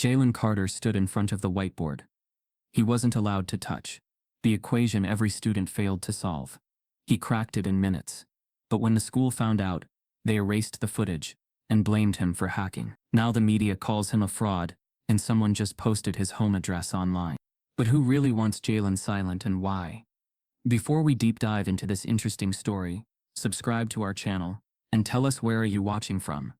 Jalen Carter stood in front of the whiteboard. He wasn't allowed to touch the equation every student failed to solve. He cracked it in minutes. But when the school found out, they erased the footage and blamed him for hacking. Now the media calls him a fraud, and someone just posted his home address online. But who really wants Jalen silent and why? Before we deep dive into this interesting story, subscribe to our channel and tell us where are you watching from.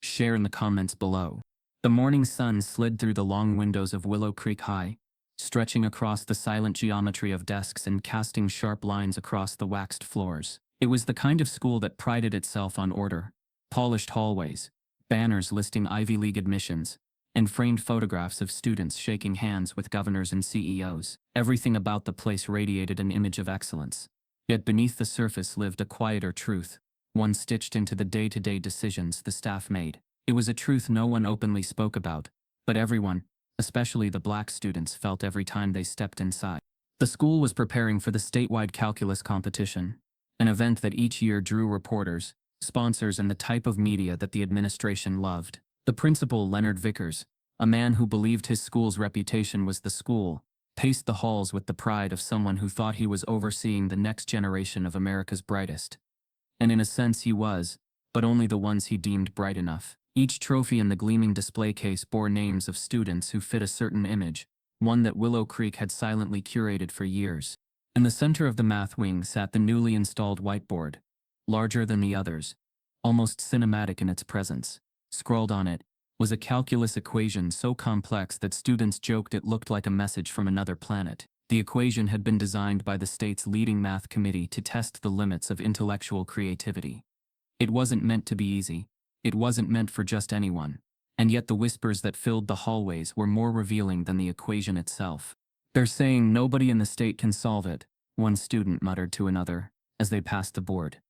Share in the comments below. The morning sun slid through the long windows of Willow Creek High, stretching across the silent geometry of desks and casting sharp lines across the waxed floors. It was the kind of school that prided itself on order, polished hallways, banners listing Ivy League admissions, and framed photographs of students shaking hands with governors and CEOs. Everything about the place radiated an image of excellence. Yet beneath the surface lived a quieter truth, one stitched into the day-to-day decisions the staff made. It was a truth no one openly spoke about, but everyone, especially the black students, felt every time they stepped inside. The school was preparing for the statewide calculus competition, an event that each year drew reporters, sponsors, and the type of media that the administration loved. The principal, Leonard Vickers, a man who believed his school's reputation was the school, paced the halls with the pride of someone who thought he was overseeing the next generation of America's brightest. And in a sense he was, but only the ones he deemed bright enough. Each trophy in the gleaming display case bore names of students who fit a certain image, one that Willow Creek had silently curated for years. In the center of the math wing sat the newly installed whiteboard, larger than the others, almost cinematic in its presence. Scrawled on it was a calculus equation so complex that students joked it looked like a message from another planet. The equation had been designed by the state's leading math committee to test the limits of intellectual creativity. It wasn't meant to be easy. It wasn't meant for just anyone. And yet the whispers that filled the hallways were more revealing than the equation itself. "They're saying nobody in the state can solve it," one student muttered to another as they passed the board.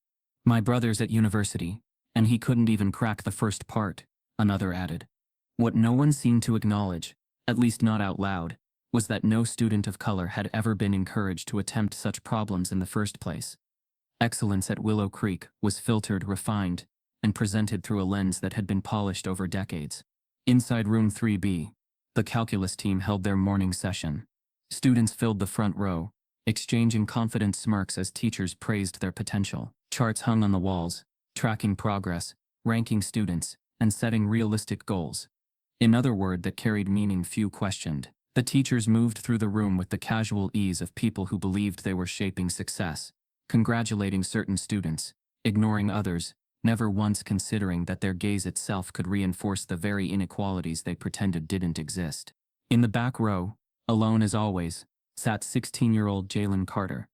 "My brother's at university, and he couldn't even crack the first part," another added. What no one seemed to acknowledge, at least not out loud, was that no student of color had ever been encouraged to attempt such problems in the first place. Excellence at Willow Creek was filtered, refined, and presented through a lens that had been polished over decades. Inside room 3B, the calculus team held their morning session. Students filled the front row, exchanging confident smirks as teachers praised their potential. Charts hung on the walls, tracking progress, ranking students, and setting realistic goals. In other words, that carried meaning few questioned. The teachers moved through the room with the casual ease of people who believed they were shaping success, congratulating certain students, ignoring others, never once considering that their gaze itself could reinforce the very inequalities they pretended didn't exist. In the back row, alone as always, sat 16-year-old Jalen Carter.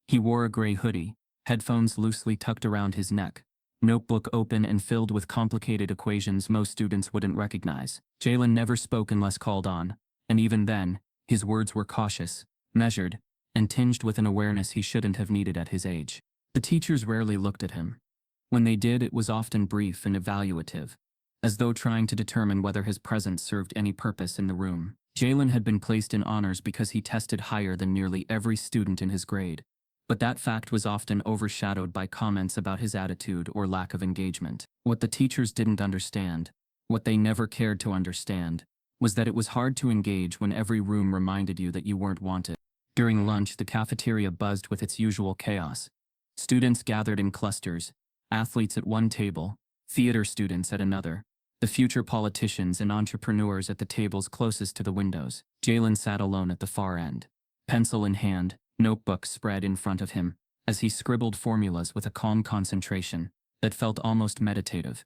He wore a gray hoodie, headphones loosely tucked around his neck, notebook open and filled with complicated equations most students wouldn't recognize. Jalen never spoke unless called on, and even then, his words were cautious, measured, and tinged with an awareness he shouldn't have needed at his age. The teachers rarely looked at him. When they did, it was often brief and evaluative, as though trying to determine whether his presence served any purpose in the room. Jalen had been placed in honors because he tested higher than nearly every student in his grade, but that fact was often overshadowed by comments about his attitude or lack of engagement. What the teachers didn't understand, what they never cared to understand, was that it was hard to engage when every room reminded you that you weren't wanted. During lunch, the cafeteria buzzed with its usual chaos. Students gathered in clusters, athletes at one table, theater students at another, the future politicians and entrepreneurs at the tables closest to the windows. Jalen sat alone at the far end, pencil in hand, notebook spread in front of him, as he scribbled formulas with a calm concentration that felt almost meditative.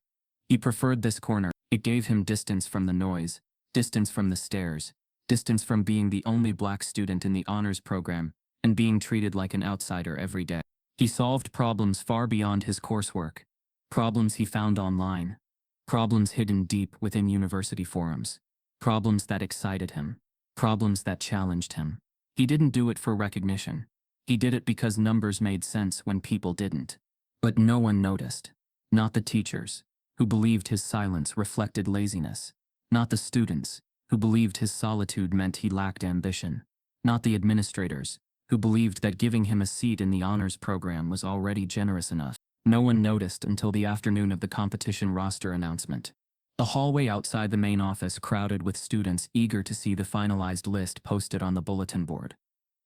He preferred this corner. It gave him distance from the noise, distance from the stares, distance from being the only black student in the honors program, and being treated like an outsider every day. He solved problems far beyond his coursework, problems he found online, problems hidden deep within university forums, problems that excited him, problems that challenged him. He didn't do it for recognition. He did it because numbers made sense when people didn't. But no one noticed. Not the teachers, who believed his silence reflected laziness. Not the students, who believed his solitude meant he lacked ambition. Not the administrators, who believed that giving him a seat in the honors program was already generous enough. No one noticed until the afternoon of the competition roster announcement. The hallway outside the main office crowded with students eager to see the finalized list posted on the bulletin board.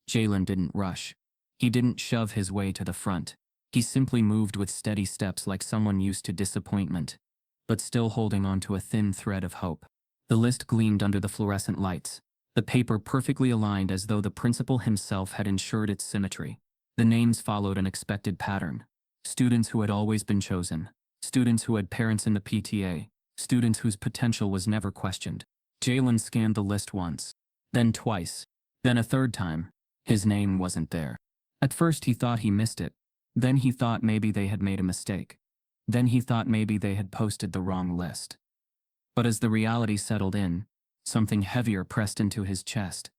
Jalen didn't rush. He didn't shove his way to the front. He simply moved with steady steps like someone used to disappointment, but still holding on to a thin thread of hope. The list gleamed under the fluorescent lights, the paper perfectly aligned as though the principal himself had ensured its symmetry. The names followed an expected pattern. Students who had always been chosen. Students who had parents in the PTA. Students whose potential was never questioned. Jalen scanned the list once, then twice, then a third time. His name wasn't there. At first he thought he missed it. Then he thought maybe they had made a mistake. Then he thought maybe they had posted the wrong list. But as the reality settled in, something heavier pressed into his chest.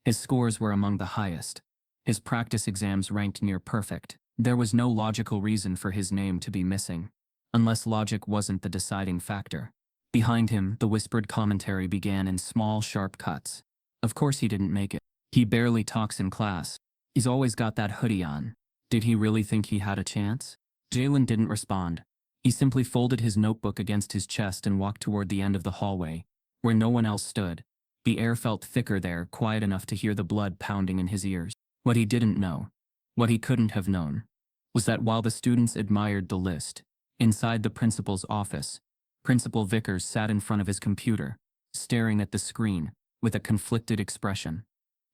His scores were among the highest. His practice exams ranked near perfect. There was no logical reason for his name to be missing, unless logic wasn't the deciding factor. Behind him, the whispered commentary began in small, sharp cuts. Of course he didn't make it. He barely talks in class. He's always got that hoodie on. Did he really think he had a chance? Jalen didn't respond. He simply folded his notebook against his chest and walked toward the end of the hallway, where no one else stood. The air felt thicker there, quiet enough to hear the blood pounding in his ears. What he didn't know, what he couldn't have known, was that while the students admired the list, inside the principal's office, Principal Vickers sat in front of his computer, staring at the screen, with a conflicted expression.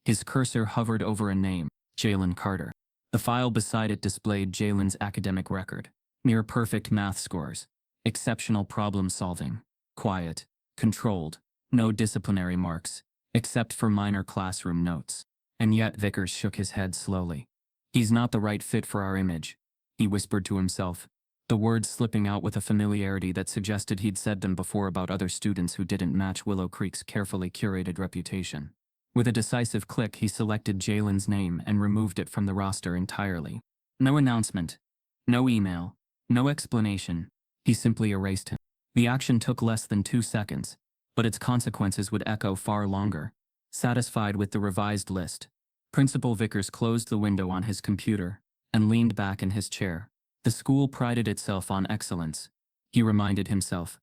His cursor hovered over a name, Jalen Carter. The file beside it displayed Jalen's academic record. Near perfect math scores, exceptional problem solving, quiet, controlled, no disciplinary marks, except for minor classroom notes. And yet Vickers shook his head slowly. He's not the right fit for our image, he whispered to himself, the words slipping out with a familiarity that suggested he'd said them before about other students who didn't match Willow Creek's carefully curated reputation. With a decisive click, he selected Jalen's name and removed it from the roster entirely. No announcement, no email, no explanation. He simply erased him. The action took less than 2 seconds, but its consequences would echo far longer. Satisfied with the revised list, Principal Vickers closed the window on his computer and leaned back in his chair. The school prided itself on excellence, he reminded himself.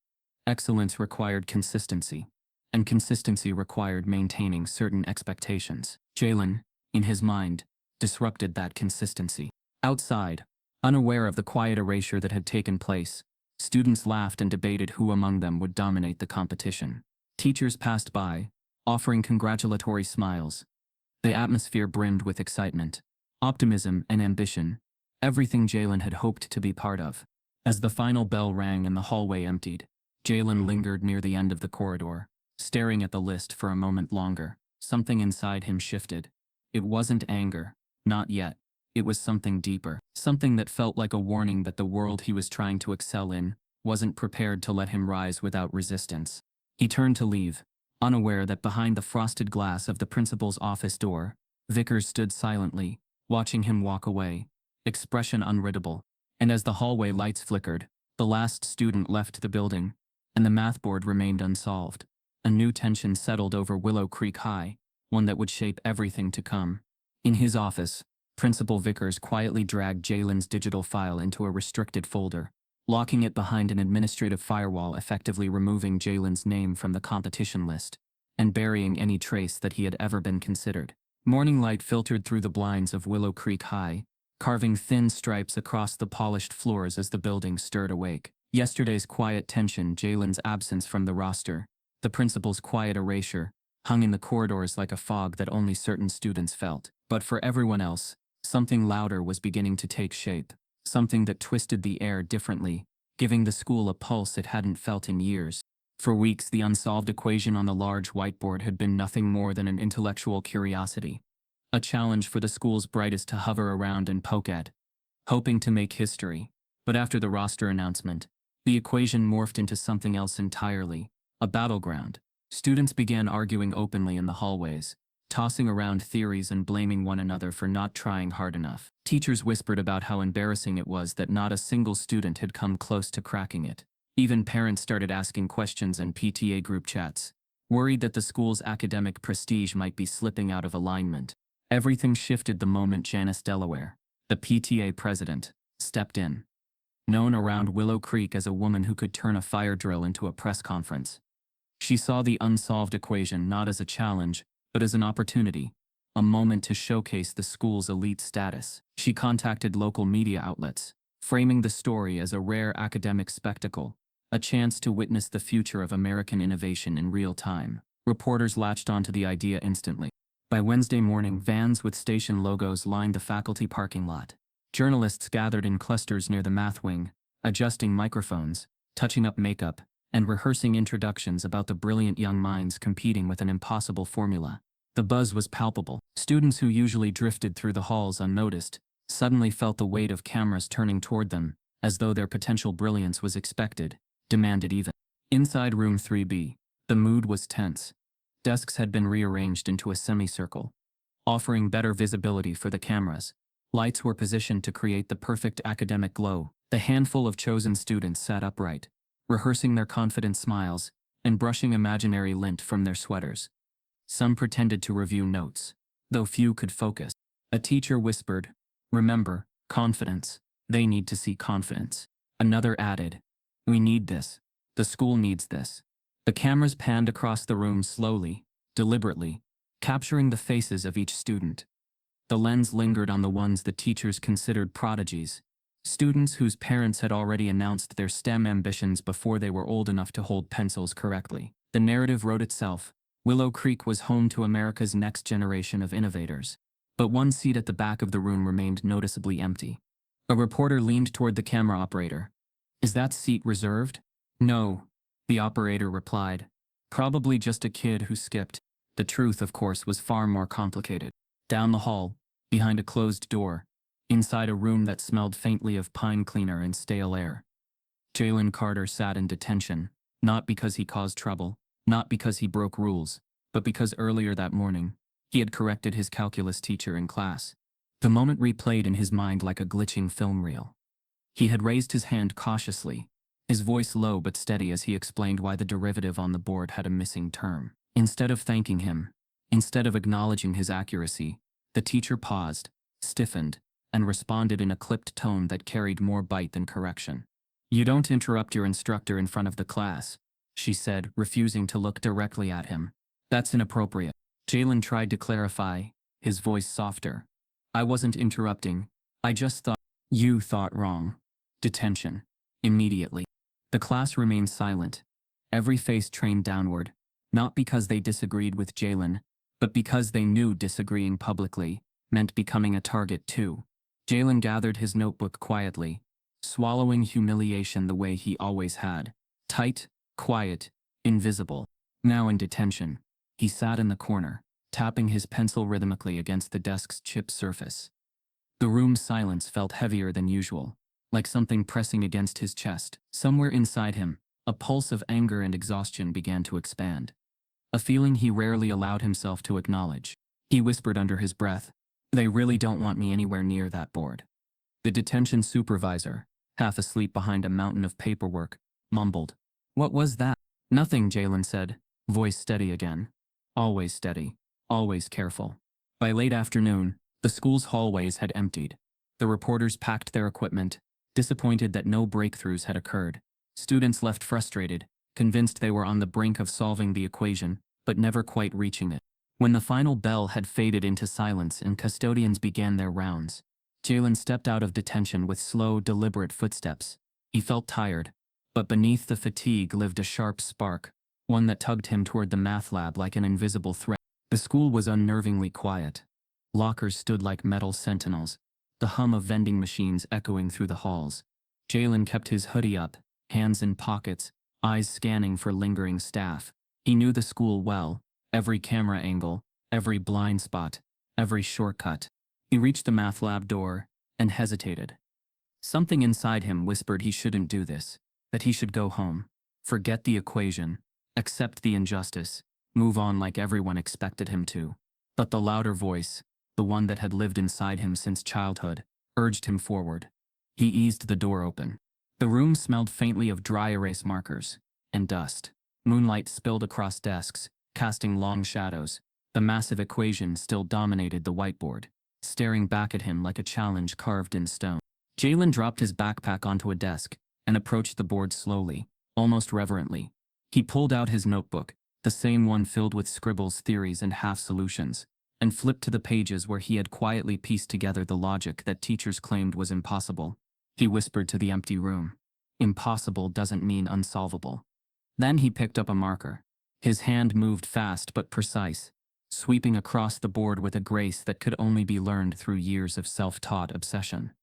Excellence required consistency, and consistency required maintaining certain expectations. Jalen, in his mind, disrupted that consistency. Outside, unaware of the quiet erasure that had taken place, students laughed and debated who among them would dominate the competition. Teachers passed by, offering congratulatory smiles. The atmosphere brimmed with excitement, optimism, and ambition, everything Jalen had hoped to be part of. As the final bell rang and the hallway emptied, Jalen lingered near the end of the corridor, staring at the list for a moment longer. Something inside him shifted. It wasn't anger, not yet. It was something deeper, something that felt like a warning that the world he was trying to excel in wasn't prepared to let him rise without resistance. He turned to leave, unaware that behind the frosted glass of the principal's office door, Vickers stood silently, watching him walk away, expression unreadable. And as the hallway lights flickered, the last student left the building, and the math board remained unsolved. A new tension settled over Willow Creek High, one that would shape everything to come. In his office, Principal Vickers quietly dragged Jalen's digital file into a restricted folder, locking it behind an administrative firewall, effectively removing Jalen's name from the competition list, and burying any trace that he had ever been considered. Morning light filtered through the blinds of Willow Creek High, carving thin stripes across the polished floors as the building stirred awake. Yesterday's quiet tension, Jalen's absence from the roster, the principal's quiet erasure, hung in the corridors like a fog that only certain students felt. But for everyone else, something louder was beginning to take shape, something that twisted the air differently, giving the school a pulse it hadn't felt in years. For weeks, the unsolved equation on the large whiteboard had been nothing more than an intellectual curiosity, a challenge for the school's brightest to hover around and poke at, hoping to make history. But after the roster announcement, the equation morphed into something else entirely, a battleground. Students began arguing openly in the hallways, tossing around theories and blaming one another for not trying hard enough. Teachers whispered about how embarrassing it was that not a single student had come close to cracking it. Even parents started asking questions in PTA group chats, worried that the school's academic prestige might be slipping out of alignment. Everything shifted the moment Janice Delaware, the PTA president, stepped in. known around Willow Creek as a woman who could turn a fire drill into a press conference. She saw the unsolved equation not as a challenge, but as an opportunity, a moment to showcase the school's elite status. She contacted local media outlets, framing the story as a rare academic spectacle, a chance to witness the future of American innovation in real time. Reporters latched onto the idea instantly. By Wednesday morning, vans with station logos lined the faculty parking lot. Journalists gathered in clusters near the math wing, adjusting microphones, touching up makeup, and rehearsing introductions about the brilliant young minds competing with an impossible formula. The buzz was palpable. Students who usually drifted through the halls unnoticed suddenly felt the weight of cameras turning toward them, as though their potential brilliance was expected, demanded even. Inside room 3B, the mood was tense. Desks had been rearranged into a semicircle, offering better visibility for the cameras. Lights were positioned to create the perfect academic glow. The handful of chosen students sat upright, rehearsing their confident smiles and brushing imaginary lint from their sweaters. Some pretended to review notes, though few could focus. A teacher whispered, "Remember, confidence. They need to see confidence." Another added, "We need this. The school needs this." The cameras panned across the room slowly, deliberately, capturing the faces of each student. The lens lingered on the ones the teachers considered prodigies, students whose parents had already announced their STEM ambitions before they were old enough to hold pencils correctly. The narrative wrote itself. Willow Creek was home to America's next generation of innovators. But one seat at the back of the room remained noticeably empty. A reporter leaned toward the camera operator. "Is that seat reserved?" "No," the operator replied. "Probably just a kid who skipped." The truth, of course, was far more complicated. Down the hall, behind a closed door, inside a room that smelled faintly of pine cleaner and stale air, Jalen Carter sat in detention, not because he caused trouble, not because he broke rules, but because earlier that morning, he had corrected his calculus teacher in class. The moment replayed in his mind like a glitching film reel. He had raised his hand cautiously, his voice low but steady as he explained why the derivative on the board had a missing term. Instead of thanking him, instead of acknowledging his accuracy, the teacher paused, stiffened, and responded in a clipped tone that carried more bite than correction. "You don't interrupt your instructor in front of the class," she said, refusing to look directly at him. "That's inappropriate." Jalen tried to clarify, his voice softer. "I wasn't interrupting. I just thought." "You thought wrong." Detention. Immediately. The class remained silent, every face trained downward, not because they disagreed with Jalen, but because they knew disagreeing publicly meant becoming a target too. Jalen gathered his notebook quietly, swallowing humiliation the way he always had. Tight, quiet, invisible. Now in detention, he sat in the corner, tapping his pencil rhythmically against the desk's chipped surface. The room's silence felt heavier than usual, like something pressing against his chest. Somewhere inside him, a pulse of anger and exhaustion began to expand. A feeling he rarely allowed himself to acknowledge. He whispered under his breath, "They really don't want me anywhere near that board." The detention supervisor, half asleep behind a mountain of paperwork, mumbled, "What was that?" "Nothing," Jalen said, voice steady again. Always steady, always careful. By late afternoon, the school's hallways had emptied. The reporters packed their equipment, disappointed that no breakthroughs had occurred. Students left frustrated, convinced they were on the brink of solving the equation, but never quite reaching it. When the final bell had faded into silence and custodians began their rounds, Jalen stepped out of detention with slow, deliberate footsteps. He felt tired, but beneath the fatigue lived a sharp spark, one that tugged him toward the math lab like an invisible thread. The school was unnervingly quiet. Lockers stood like metal sentinels, the hum of vending machines echoing through the halls. Jalen kept his hoodie up, hands in pockets, eyes scanning for lingering staff. He knew the school well, every camera angle, every blind spot, every shortcut. He reached the math lab door and hesitated. Something inside him whispered he shouldn't do this, that he should go home, forget the equation, accept the injustice, move on like everyone expected him to. But the louder voice, the one that had lived inside him since childhood, urged him forward. He eased the door open. The room smelled faintly of dry erase markers and dust. Moonlight spilled across desks, casting long shadows. The massive equation still dominated the whiteboard, staring back at him like a challenge carved in stone. Jalen dropped his backpack onto a desk and approached the board slowly, almost reverently. He pulled out his notebook, the same one filled with scribbles, theories, and half-solutions, and flipped to the pages where he had quietly pieced together the logic that teachers claimed was impossible. He whispered to the empty room, "Impossible doesn't mean unsolvable." Then he picked up a marker. His hand moved fast but precise, sweeping across the board with a grace that could only be learned through years of self-taught obsession.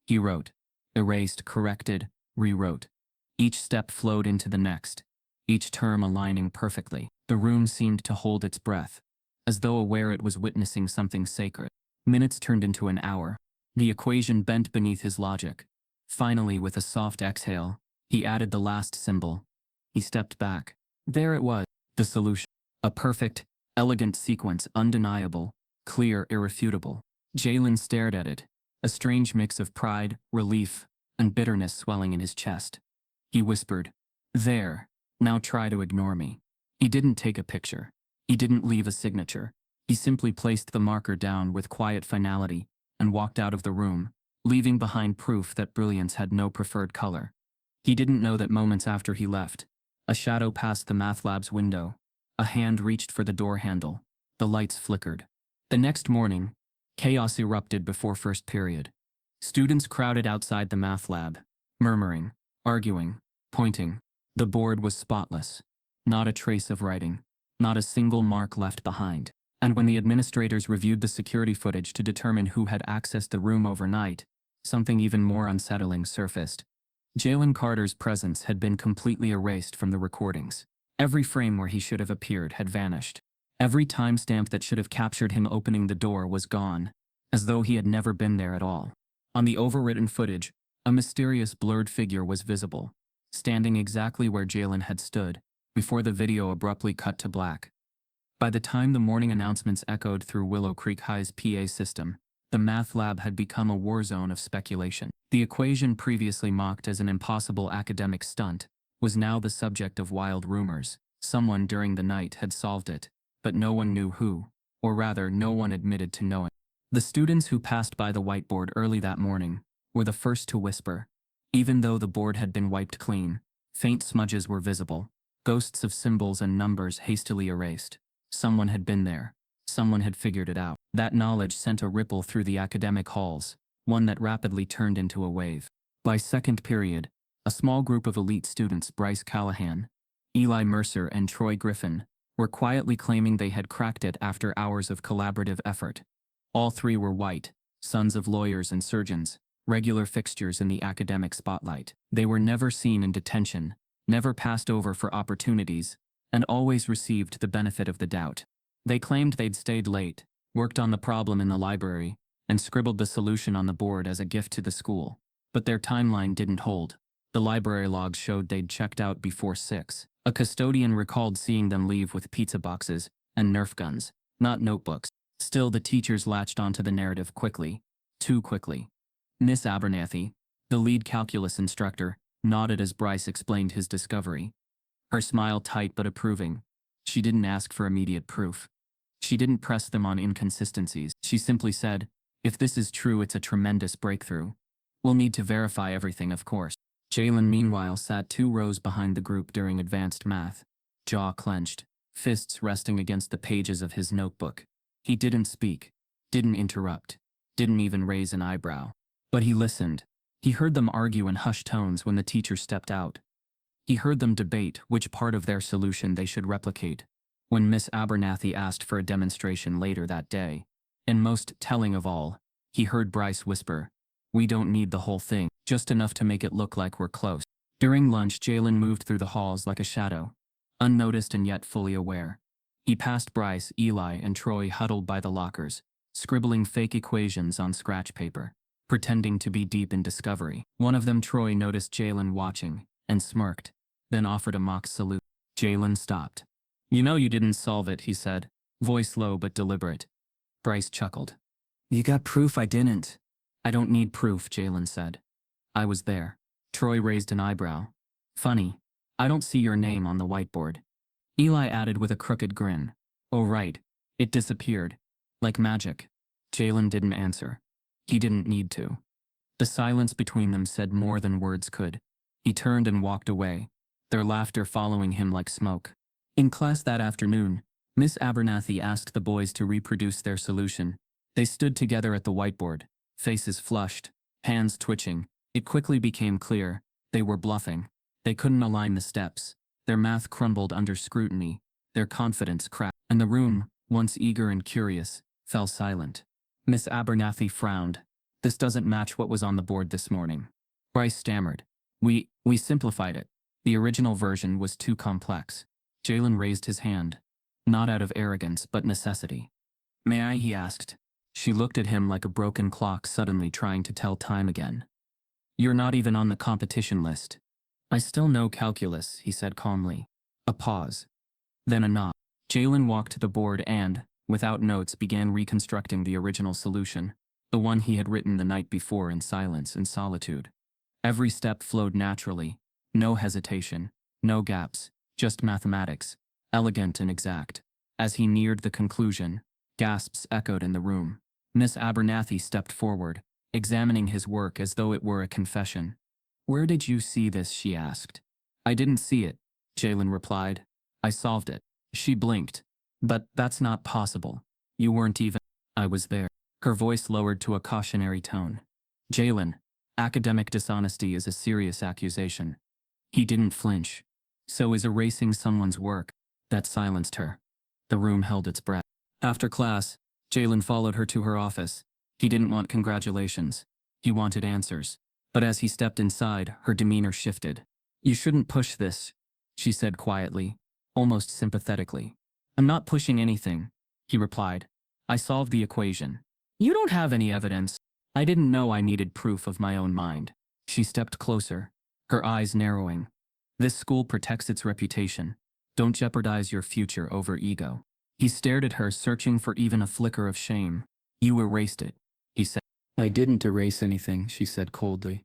He wrote, erased, corrected, rewrote. Each step flowed into the next, each term aligning perfectly. The room seemed to hold its breath, as though aware it was witnessing something sacred. Minutes turned into an hour. The equation bent beneath his logic. Finally, with a soft exhale, he added the last symbol. He stepped back. There it was, the solution. A perfect, elegant sequence, undeniable, clear, irrefutable. Jalen stared at it, a strange mix of pride, relief, and bitterness swelling in his chest. He whispered, "There, now try to ignore me." He didn't take a picture. He didn't leave a signature. He simply placed the marker down with quiet finality and walked out of the room, leaving behind proof that brilliance had no preferred color. He didn't know that moments after he left, a shadow passed the math lab's window. A hand reached for the door handle. The lights flickered. The next morning, chaos erupted before first period. Students crowded outside the math lab, murmuring, arguing, pointing. The board was spotless. Not a trace of writing. Not a single mark left behind. And when the administrators reviewed the security footage to determine who had accessed the room overnight, something even more unsettling surfaced. Jalen Carter's presence had been completely erased from the recordings. Every frame where he should have appeared had vanished. Every timestamp that should have captured him opening the door was gone, as though he had never been there at all. On the overwritten footage, a mysterious blurred figure was visible, standing exactly where Jalen had stood, before the video abruptly cut to black. By the time the morning announcements echoed through Willow Creek High's PA system, the math lab had become a war zone of speculation. The equation previously mocked as an impossible academic stunt was now the subject of wild rumors. Someone during the night had solved it, but no one knew who, or rather no one admitted to knowing. The students who passed by the whiteboard early that morning were the first to whisper. Even though the board had been wiped clean, faint smudges were visible, ghosts of symbols and numbers hastily erased. Someone had been there. Someone had figured it out. That knowledge sent a ripple through the academic halls, one that rapidly turned into a wave. By second period, a small group of elite students, Bryce Callahan, Eli Mercer, and Troy Griffin, were quietly claiming they had cracked it after hours of collaborative effort. All three were white, sons of lawyers and surgeons, regular fixtures in the academic spotlight. They were never seen in detention, never passed over for opportunities, and always received the benefit of the doubt. They claimed they'd stayed late, worked on the problem in the library, and scribbled the solution on the board as a gift to the school. But their timeline didn't hold. The library logs showed they'd checked out before 6. A custodian recalled seeing them leave with pizza boxes and Nerf guns, not notebooks. Still, the teachers latched onto the narrative quickly. Too quickly. Miss Abernathy, the lead calculus instructor, nodded as Bryce explained his discovery. Her smile tight but approving. She didn't ask for immediate proof. She didn't press them on inconsistencies. She simply said, "If this is true, it's a tremendous breakthrough. We'll need to verify everything, of course." Jalen, meanwhile, sat 2 rows behind the group during advanced math, jaw clenched, fists resting against the pages of his notebook. He didn't speak, didn't interrupt, didn't even raise an eyebrow. But he listened. He heard them argue in hushed tones when the teacher stepped out. He heard them debate which part of their solution they should replicate. When Miss Abernathy asked for a demonstration later that day, and most telling of all, he heard Bryce whisper, "We don't need the whole thing, just enough to make it look like we're close." During lunch, Jalen moved through the halls like a shadow, unnoticed and yet fully aware. He passed Bryce, Eli, and Troy huddled by the lockers, scribbling fake equations on scratch paper, pretending to be deep in discovery. One of them, Troy, noticed Jalen watching and smirked, then offered a mock salute. Jalen stopped. "You know you didn't solve it," he said, voice low but deliberate. Bryce chuckled. "You got proof I didn't." "I don't need proof," Jalen said. "I was there." Troy raised an eyebrow. "Funny, I don't see your name on the whiteboard." Eli added with a crooked grin, "Oh right, it disappeared. Like magic." Jalen didn't answer. He didn't need to. The silence between them said more than words could. He turned and walked away, their laughter following him like smoke. In class that afternoon, Miss Abernathy asked the boys to reproduce their solution. They stood together at the whiteboard, faces flushed, hands twitching. It quickly became clear they were bluffing. They couldn't align the steps. Their math crumbled under scrutiny. Their confidence cracked. And the room, once eager and curious, fell silent. Miss Abernathy frowned. This doesn't match what was on the board this morning. Bryce stammered. We simplified it. The original version was too complex. Jalen raised his hand. Not out of arrogance, but necessity. May I? He asked. She looked at him like a broken clock suddenly trying to tell time again. You're not even on the competition list. I still know calculus, he said calmly. A pause. Then a nod. Jalen walked to the board and, without notes, began reconstructing the original solution, the one he had written the night before in silence and solitude. Every step flowed naturally, no hesitation, no gaps, just mathematics, elegant and exact. As he neared the conclusion, gasps echoed in the room. Miss Abernathy stepped forward, examining his work as though it were a confession. Where did you see this? She asked. I didn't see it, Jalen replied. I solved it. She blinked. But that's not possible. You weren't even. I was there. Her voice lowered to a cautionary tone. Jalen, academic dishonesty is a serious accusation. He didn't flinch. So is erasing someone's work. That silenced her. The room held its breath. After class, Jalen followed her to her office. He didn't want congratulations. He wanted answers. But as he stepped inside, her demeanor shifted. You shouldn't push this, she said quietly, almost sympathetically. I'm not pushing anything, he replied. I solved the equation. You don't have any evidence. I didn't know I needed proof of my own mind. She stepped closer, her eyes narrowing. This school protects its reputation. Don't jeopardize your future over ego. He stared at her, searching for even a flicker of shame. You erased it, he said. I didn't erase anything, she said coldly.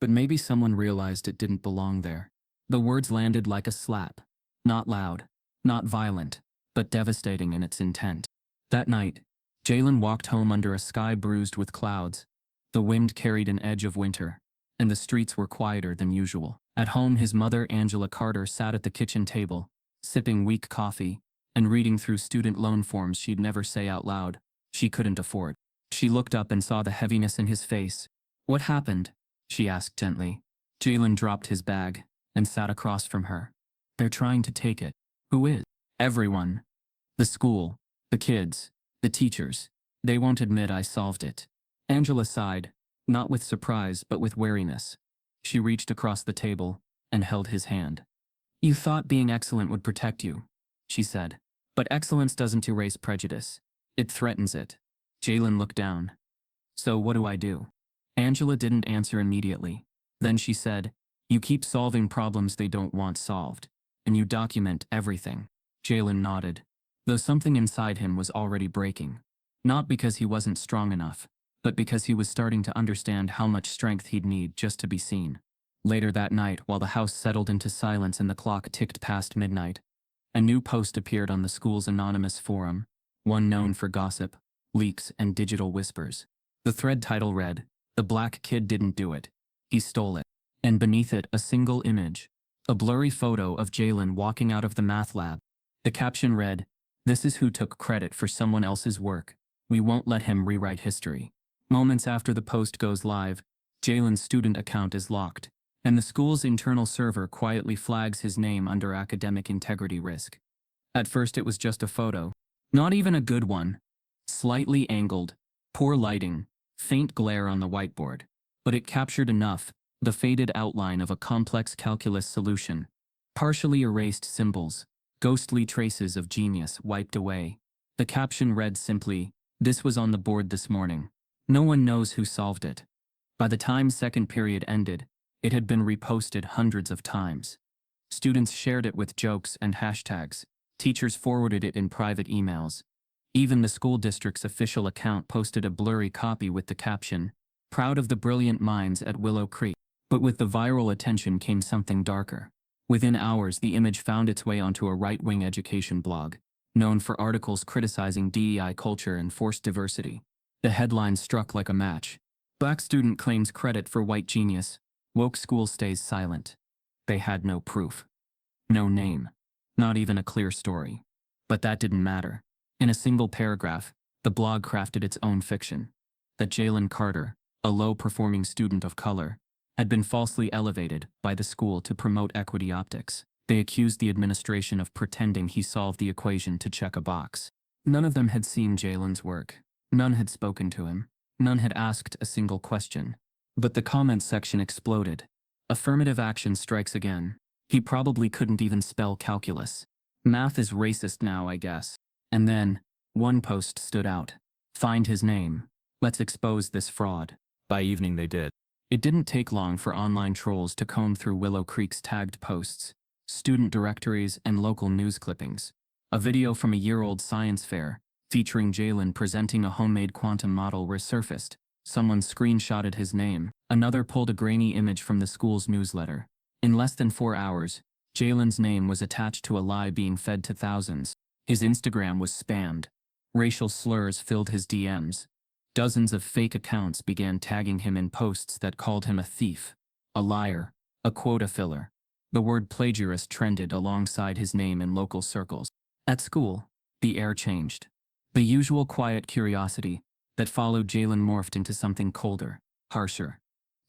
But maybe someone realized it didn't belong there. The words landed like a slap. Not loud, not violent, but devastating in its intent. That night, Jalen walked home under a sky bruised with clouds. The wind carried an edge of winter, and the streets were quieter than usual. At home, his mother, Angela Carter, sat at the kitchen table, sipping weak coffee, and reading through student loan forms she'd never say out loud she couldn't afford. She looked up and saw the heaviness in his face. What happened? She asked gently. Jalen dropped his bag and sat across from her. They're trying to take it. Who is? Everyone. The school, the kids, the teachers. They won't admit I solved it. Angela sighed, not with surprise but with wariness. She reached across the table and held his hand. You thought being excellent would protect you, she said. But excellence doesn't erase prejudice. It threatens it. Jalen looked down. So what do I do? Angela didn't answer immediately. Then she said, you keep solving problems they don't want solved, and you document everything. Jalen nodded, though something inside him was already breaking. Not because he wasn't strong enough, but because he was starting to understand how much strength he'd need just to be seen. Later that night, while the house settled into silence and the clock ticked past midnight, a new post appeared on the school's anonymous forum, one known for gossip, leaks, and digital whispers. The thread title read, The Black Kid Didn't Do It. He Stole It. And beneath it, a single image, a blurry photo of Jalen walking out of the math lab. The caption read, This is who took credit for someone else's work. We won't let him rewrite history. Moments after the post goes live, Jalen's student account is locked, and the school's internal server quietly flags his name under academic integrity risk. At first it was just a photo. Not even a good one. Slightly angled, poor lighting, faint glare on the whiteboard. But it captured enough, the faded outline of a complex calculus solution. Partially erased symbols, ghostly traces of genius wiped away. The caption read simply, This was on the board this morning. No one knows who solved it. By the time second period ended, it had been reposted hundreds of times. Students shared it with jokes and hashtags. Teachers forwarded it in private emails. Even the school district's official account posted a blurry copy with the caption, Proud of the brilliant minds at Willow Creek. But with the viral attention came something darker. Within hours, the image found its way onto a right-wing education blog, known for articles criticizing DEI culture and forced diversity. The headline struck like a match. Black student claims credit for white genius. Woke school stays silent. They had no proof. No name. Not even a clear story. But that didn't matter. In a single paragraph, the blog crafted its own fiction. That Jalen Carter, a low-performing student of color, had been falsely elevated by the school to promote equity optics. They accused the administration of pretending he solved the equation to check a box. None of them had seen Jalen's work. None had spoken to him. None had asked a single question. But the comments section exploded. Affirmative action strikes again. He probably couldn't even spell calculus. Math is racist now, I guess. And then, one post stood out. Find his name. Let's expose this fraud. By evening they did. It didn't take long for online trolls to comb through Willow Creek's tagged posts, student directories, and local news clippings. A video from a year-old science fair, featuring Jalen presenting a homemade quantum model, resurfaced. Someone screenshotted his name. Another pulled a grainy image from the school's newsletter. In less than 4 hours, Jalen's name was attached to a lie being fed to thousands. His Instagram was spammed. Racial slurs filled his DMs. Dozens of fake accounts began tagging him in posts that called him a thief, a liar, a quota filler. The word plagiarist trended alongside his name in local circles. At school, the air changed. The usual quiet curiosity that followed Jalen morphed into something colder, harsher.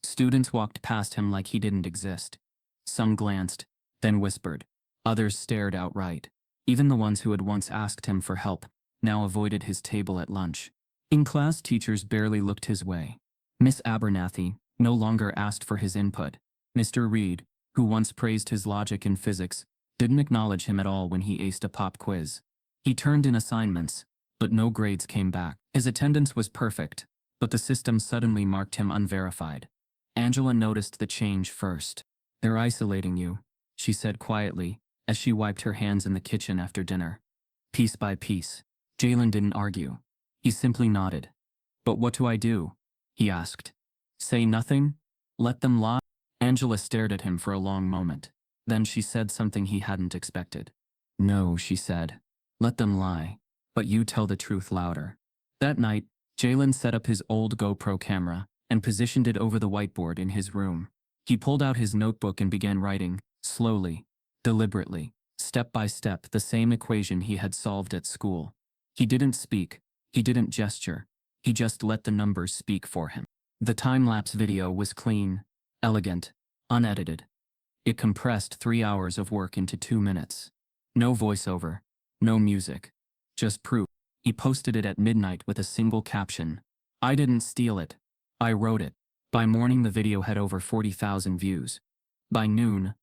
Students walked past him like he didn't exist. Some glanced, then whispered. Others stared outright. Even the ones who had once asked him for help now avoided his table at lunch. In class, teachers barely looked his way. Miss Abernathy no longer asked for his input. Mr. Reed, who once praised his logic in physics, didn't acknowledge him at all when he aced a pop quiz. He turned in assignments, but no grades came back. His attendance was perfect, but the system suddenly marked him unverified. Angela noticed the change first. "They're isolating you," she said quietly, as she wiped her hands in the kitchen after dinner. Piece by piece. Jalen didn't argue. He simply nodded. "But what do I do?" he asked. "Say nothing? Let them lie?" Angela stared at him for a long moment. Then she said something he hadn't expected. "No," she said. "Let them lie. But you tell the truth louder." That night, Jalen set up his old GoPro camera and positioned it over the whiteboard in his room. He pulled out his notebook and began writing, slowly, deliberately, step by step, the same equation he had solved at school. He didn't speak. He didn't gesture. He just let the numbers speak for him. The time-lapse video was clean, elegant, unedited. It compressed 3 hours of work into 2 minutes. No voiceover, no music, just proof. He posted it at midnight with a single caption. "I didn't steal it. I wrote it." By morning, the video had over 40,000 views. By noon,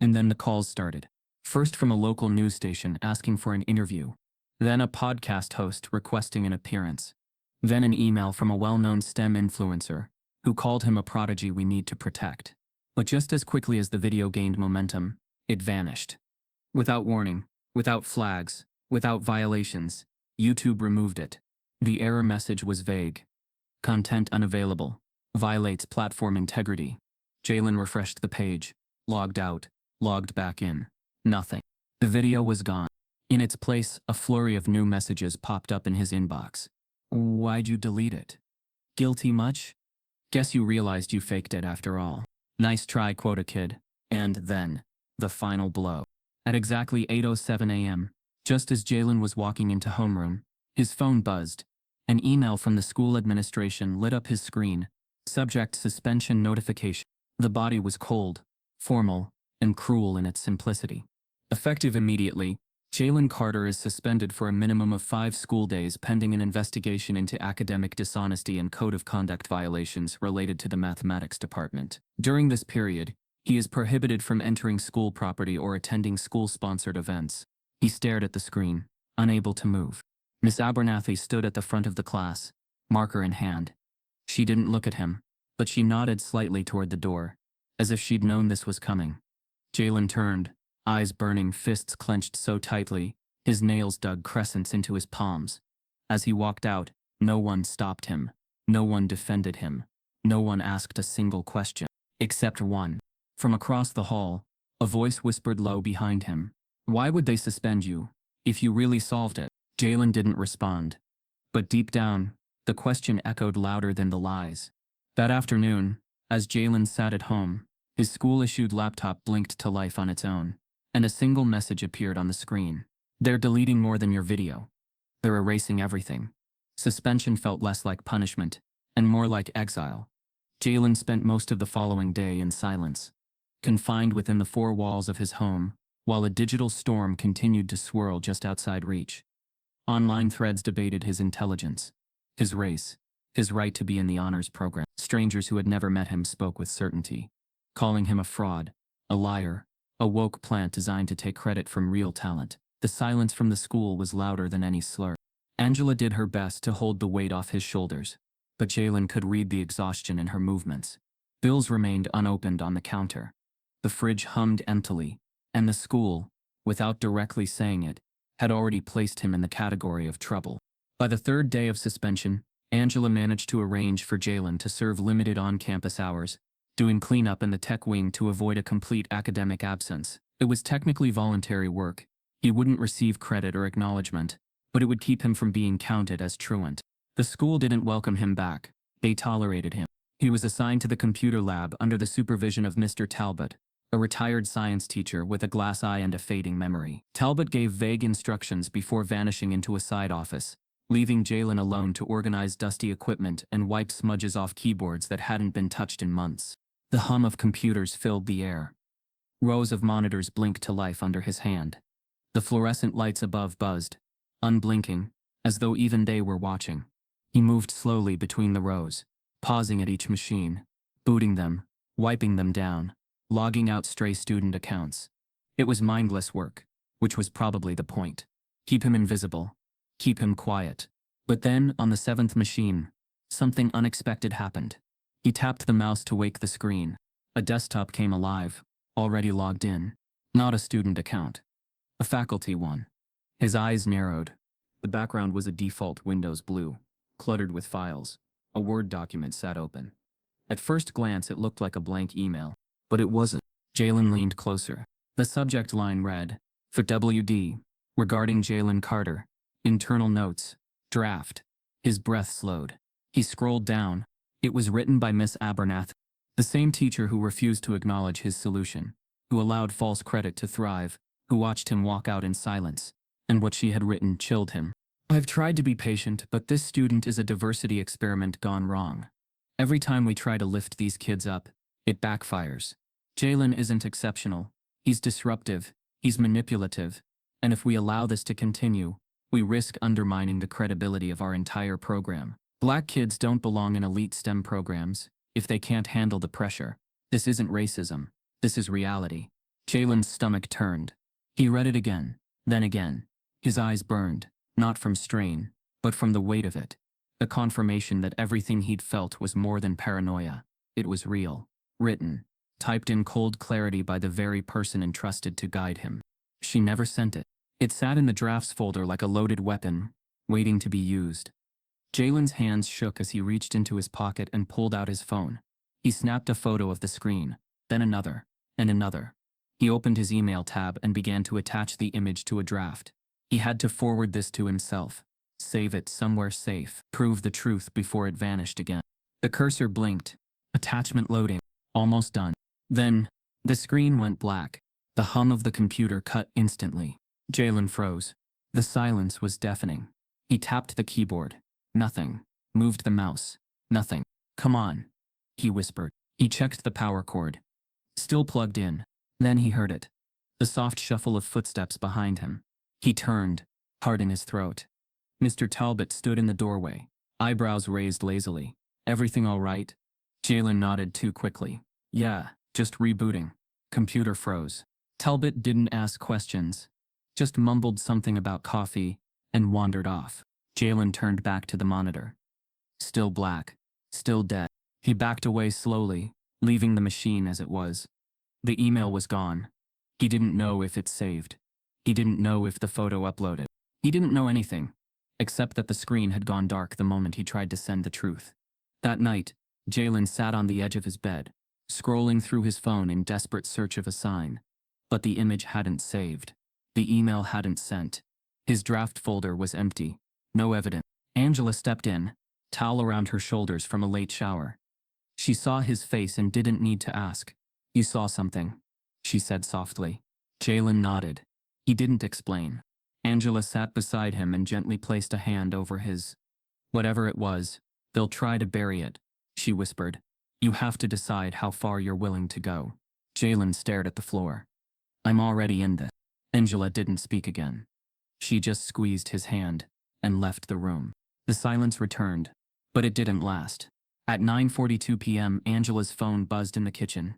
and then the calls started. First from a local news station asking for an interview. Then a podcast host requesting an appearance. Then an email from a well-known STEM influencer who called him a prodigy we need to protect. But just as quickly as the video gained momentum, it vanished. Without warning, without flags, without violations, YouTube removed it. The error message was vague. Content unavailable. Violates platform integrity. Jalen refreshed the page, logged out, logged back in. Nothing. The video was gone. In its place, a flurry of new messages popped up in his inbox. "Why'd you delete it? Guilty much? Guess you realized you faked it after all. Nice try, quota kid." And then, the final blow. At exactly 8:07 a.m., just as Jalen was walking into homeroom, his phone buzzed. An email from the school administration lit up his screen. Subject: suspension notification. The body was cold, formal, and cruel in its simplicity. Effective immediately, Jalen Carter is suspended for a minimum of 5 school days pending an investigation into academic dishonesty and code of conduct violations related to the mathematics department. During this period, he is prohibited from entering school property or attending school-sponsored events. He stared at the screen, unable to move. Miss Abernathy stood at the front of the class, marker in hand. She didn't look at him, but she nodded slightly toward the door, as if she'd known this was coming. Jalen turned, eyes burning, fists clenched so tightly, his nails dug crescents into his palms. As he walked out, no one stopped him. No one defended him. No one asked a single question. Except one. From across the hall, a voice whispered low behind him. "Why would they suspend you, if you really solved it?" Jalen didn't respond. But deep down, the question echoed louder than the lies. That afternoon, as Jalen sat at home, his school-issued laptop blinked to life on its own, and a single message appeared on the screen. They're deleting more than your video. They're erasing everything. Suspension felt less like punishment, and more like exile. Jalen spent most of the following day in silence, confined within the four walls of his home, while a digital storm continued to swirl just outside reach. Online threads debated his intelligence, his race, his right to be in the honors program. Strangers who had never met him spoke with certainty, calling him a fraud, a liar, a woke plant designed to take credit from real talent. The silence from the school was louder than any slur. Angela did her best to hold the weight off his shoulders, but Jalen could read the exhaustion in her movements. Bills remained unopened on the counter. The fridge hummed emptily, and the school, without directly saying it, had already placed him in the category of trouble. By the third day of suspension, Angela managed to arrange for Jalen to serve limited on-campus hours, doing cleanup in the tech wing to avoid a complete academic absence. It was technically voluntary work. He wouldn't receive credit or acknowledgement, but it would keep him from being counted as truant. The school didn't welcome him back. They tolerated him. He was assigned to the computer lab under the supervision of Mr. Talbot, a retired science teacher with a glass eye and a fading memory. Talbot gave vague instructions before vanishing into a side office, leaving Jalen alone to organize dusty equipment and wipe smudges off keyboards that hadn't been touched in months. The hum of computers filled the air. Rows of monitors blinked to life under his hand. The fluorescent lights above buzzed, unblinking, as though even they were watching. He moved slowly between the rows, pausing at each machine, booting them, wiping them down, logging out stray student accounts. It was mindless work, which was probably the point. Keep him invisible. Keep him quiet. But then, on the seventh machine, something unexpected happened. He tapped the mouse to wake the screen. A desktop came alive, already logged in. Not a student account. A faculty one. His eyes narrowed. The background was a default Windows blue, cluttered with files. A Word document sat open. At first glance it looked like a blank email, but it wasn't. Jalen leaned closer. The subject line read, "For WD, regarding Jalen Carter, internal notes, draft." His breath slowed. He scrolled down. It was written by Miss Abernath, the same teacher who refused to acknowledge his solution, who allowed false credit to thrive, who watched him walk out in silence, and what she had written chilled him. "I've tried to be patient, but this student is a diversity experiment gone wrong. Every time we try to lift these kids up, it backfires. Jalen isn't exceptional. He's disruptive, he's manipulative, and if we allow this to continue, we risk undermining the credibility of our entire program. Black kids don't belong in elite STEM programs if they can't handle the pressure. This isn't racism. This is reality." Jalen's stomach turned. He read it again, then again. His eyes burned, not from strain, but from the weight of it. The confirmation that everything he'd felt was more than paranoia. It was real. Written, typed in cold clarity by the very person entrusted to guide him. She never sent it. It sat in the drafts folder like a loaded weapon, waiting to be used. Jalen's hands shook as he reached into his pocket and pulled out his phone. He snapped a photo of the screen, then another, and another. He opened his email tab and began to attach the image to a draft. He had to forward this to himself, save it somewhere safe, prove the truth before it vanished again. The cursor blinked. Attachment loading. Almost done. Then, the screen went black. The hum of the computer cut instantly. Jalen froze. The silence was deafening. He tapped the keyboard. Nothing. Moved the mouse. Nothing. "Come on," he whispered. He checked the power cord. Still plugged in. Then he heard it. The soft shuffle of footsteps behind him. He turned, heart in his throat. Mr. Talbot stood in the doorway, eyebrows raised lazily. "Everything all right?" Jalen nodded too quickly. "Yeah, just rebooting." Computer froze. Talbot didn't ask questions, just mumbled something about coffee, and wandered off. Jalen turned back to the monitor. Still black. Still dead. He backed away slowly, leaving the machine as it was. The email was gone. He didn't know if it saved. He didn't know if the photo uploaded. He didn't know anything, except that the screen had gone dark the moment he tried to send the truth. That night, Jalen sat on the edge of his bed, scrolling through his phone in desperate search of a sign. But the image hadn't saved. The email hadn't sent. His draft folder was empty. No evidence. Angela stepped in, towel around her shoulders from a late shower. She saw his face and didn't need to ask. "You saw something," she said softly. Jalen nodded. He didn't explain. Angela sat beside him and gently placed a hand over his. "Whatever it was, they'll try to bury it," she whispered. "You have to decide how far you're willing to go." Jalen stared at the floor. "I'm already in this." Angela didn't speak again. She just squeezed his hand and left the room. The silence returned, but it didn't last. At 9:42 p.m., Angela's phone buzzed in the kitchen.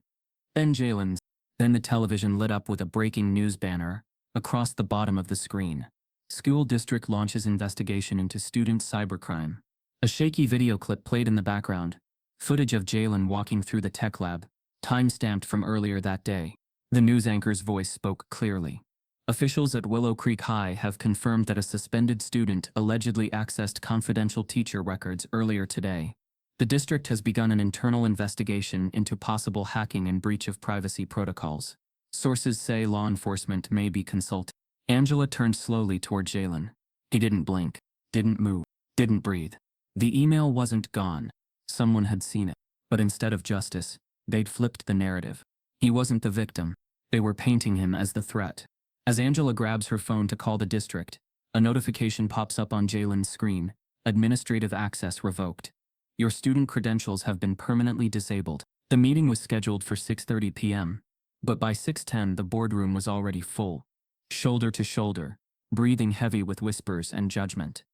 Then Jalen's. Then the television lit up with a breaking news banner across the bottom of the screen. School district launches investigation into student cybercrime. A shaky video clip played in the background. Footage of Jalen walking through the tech lab, time-stamped from earlier that day. The news anchor's voice spoke clearly. Officials at Willow Creek High have confirmed that a suspended student allegedly accessed confidential teacher records earlier today. The district has begun an internal investigation into possible hacking and breach of privacy protocols. Sources say law enforcement may be consulted. Angela turned slowly toward Jalen. He didn't blink, didn't move, didn't breathe. The email wasn't gone. Someone had seen it. But instead of justice, they'd flipped the narrative. He wasn't the victim. They were painting him as the threat. As Angela grabs her phone to call the district, a notification pops up on Jalen's screen. Administrative access revoked. Your student credentials have been permanently disabled. The meeting was scheduled for 6:30 p.m., but by 6:10 the boardroom was already full. Shoulder to shoulder, breathing heavy with whispers and judgment.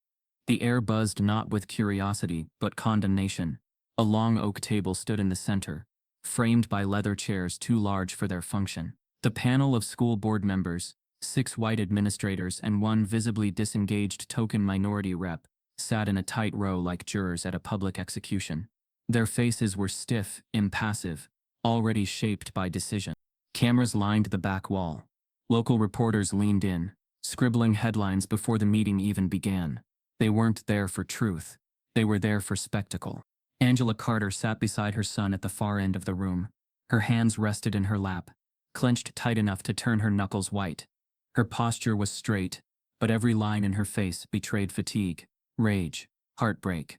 The air buzzed not with curiosity but condemnation. A long oak table stood in the center, framed by leather chairs too large for their function. The panel of school board members, 6 white administrators and 1 visibly disengaged token minority rep, sat in a tight row like jurors at a public execution. Their faces were stiff, impassive, already shaped by decision. Cameras lined the back wall. Local reporters leaned in, scribbling headlines before the meeting even began. They weren't there for truth. They were there for spectacle. Angela Carter sat beside her son at the far end of the room. Her hands rested in her lap, clenched tight enough to turn her knuckles white. Her posture was straight, but every line in her face betrayed fatigue, rage, heartbreak.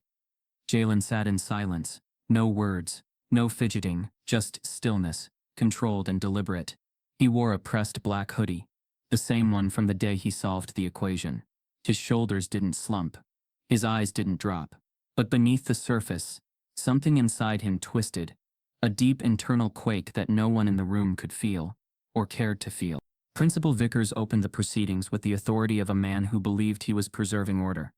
Jalen sat in silence. No words, no fidgeting, just stillness, controlled and deliberate. He wore a pressed black hoodie, the same one from the day he solved the equation. His shoulders didn't slump. His eyes didn't drop. But beneath the surface, something inside him twisted, a deep internal quake that no one in the room could feel, or cared to feel. Principal Vickers opened the proceedings with the authority of a man who believed he was preserving order.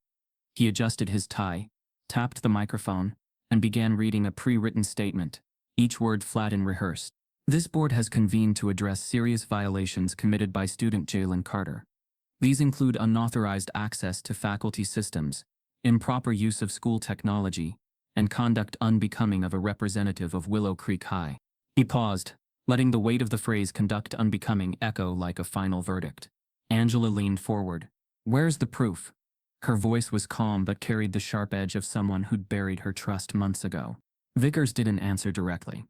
He adjusted his tie, tapped the microphone, and began reading a pre-written statement, each word flat and rehearsed. This board has convened to address serious violations committed by student Jalen Carter. These include unauthorized access to faculty systems, improper use of school technology, and conduct unbecoming of a representative of Willow Creek High. He paused, letting the weight of the phrase "conduct unbecoming" echo like a final verdict. Angela leaned forward. "Where's the proof?" Her voice was calm but carried the sharp edge of someone who'd buried her trust months ago. Vickers didn't answer directly.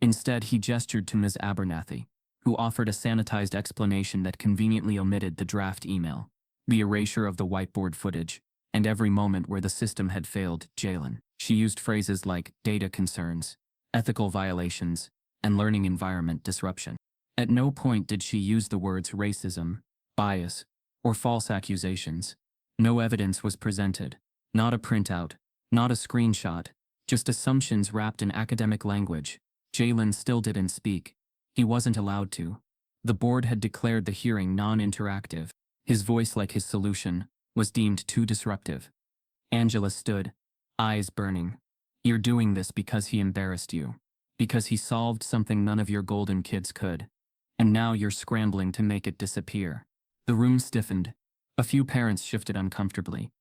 Instead, he gestured to Ms. Abernathy, who offered a sanitized explanation that conveniently omitted the draft email, the erasure of the whiteboard footage, and every moment where the system had failed Jalen. She used phrases like data concerns, ethical violations, and learning environment disruption. At no point did she use the words racism, bias, or false accusations. No evidence was presented, not a printout, not a screenshot, just assumptions wrapped in academic language. Jalen still didn't speak. He wasn't allowed to. The board had declared the hearing non-interactive. His voice, like his solution, was deemed too disruptive. Angela stood, eyes burning. "You're doing this because he embarrassed you. Because he solved something none of your golden kids could. And now you're scrambling to make it disappear." The room stiffened. A few parents shifted uncomfortably.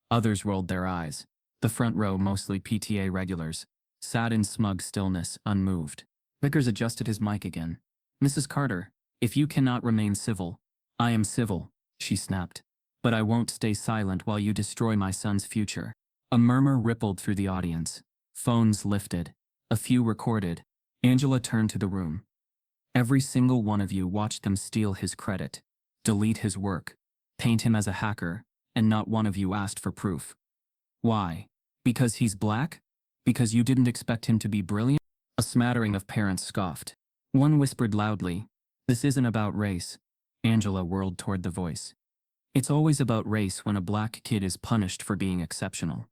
Others rolled their eyes. The front row, mostly PTA regulars, sat in smug stillness, unmoved. Vickers adjusted his mic again. "Mrs. Carter, if you cannot remain civil, I am civil," she snapped. "But I won't stay silent while you destroy my son's future." A murmur rippled through the audience. Phones lifted. A few recorded. Angela turned to the room. "Every single one of you watched them steal his credit, delete his work, paint him as a hacker, and not one of you asked for proof. Why? Because he's black? Because you didn't expect him to be brilliant? A smattering of parents scoffed. One whispered loudly, "This isn't about race." Angela whirled toward the voice. "It's always about race when a black kid is punished for being exceptional."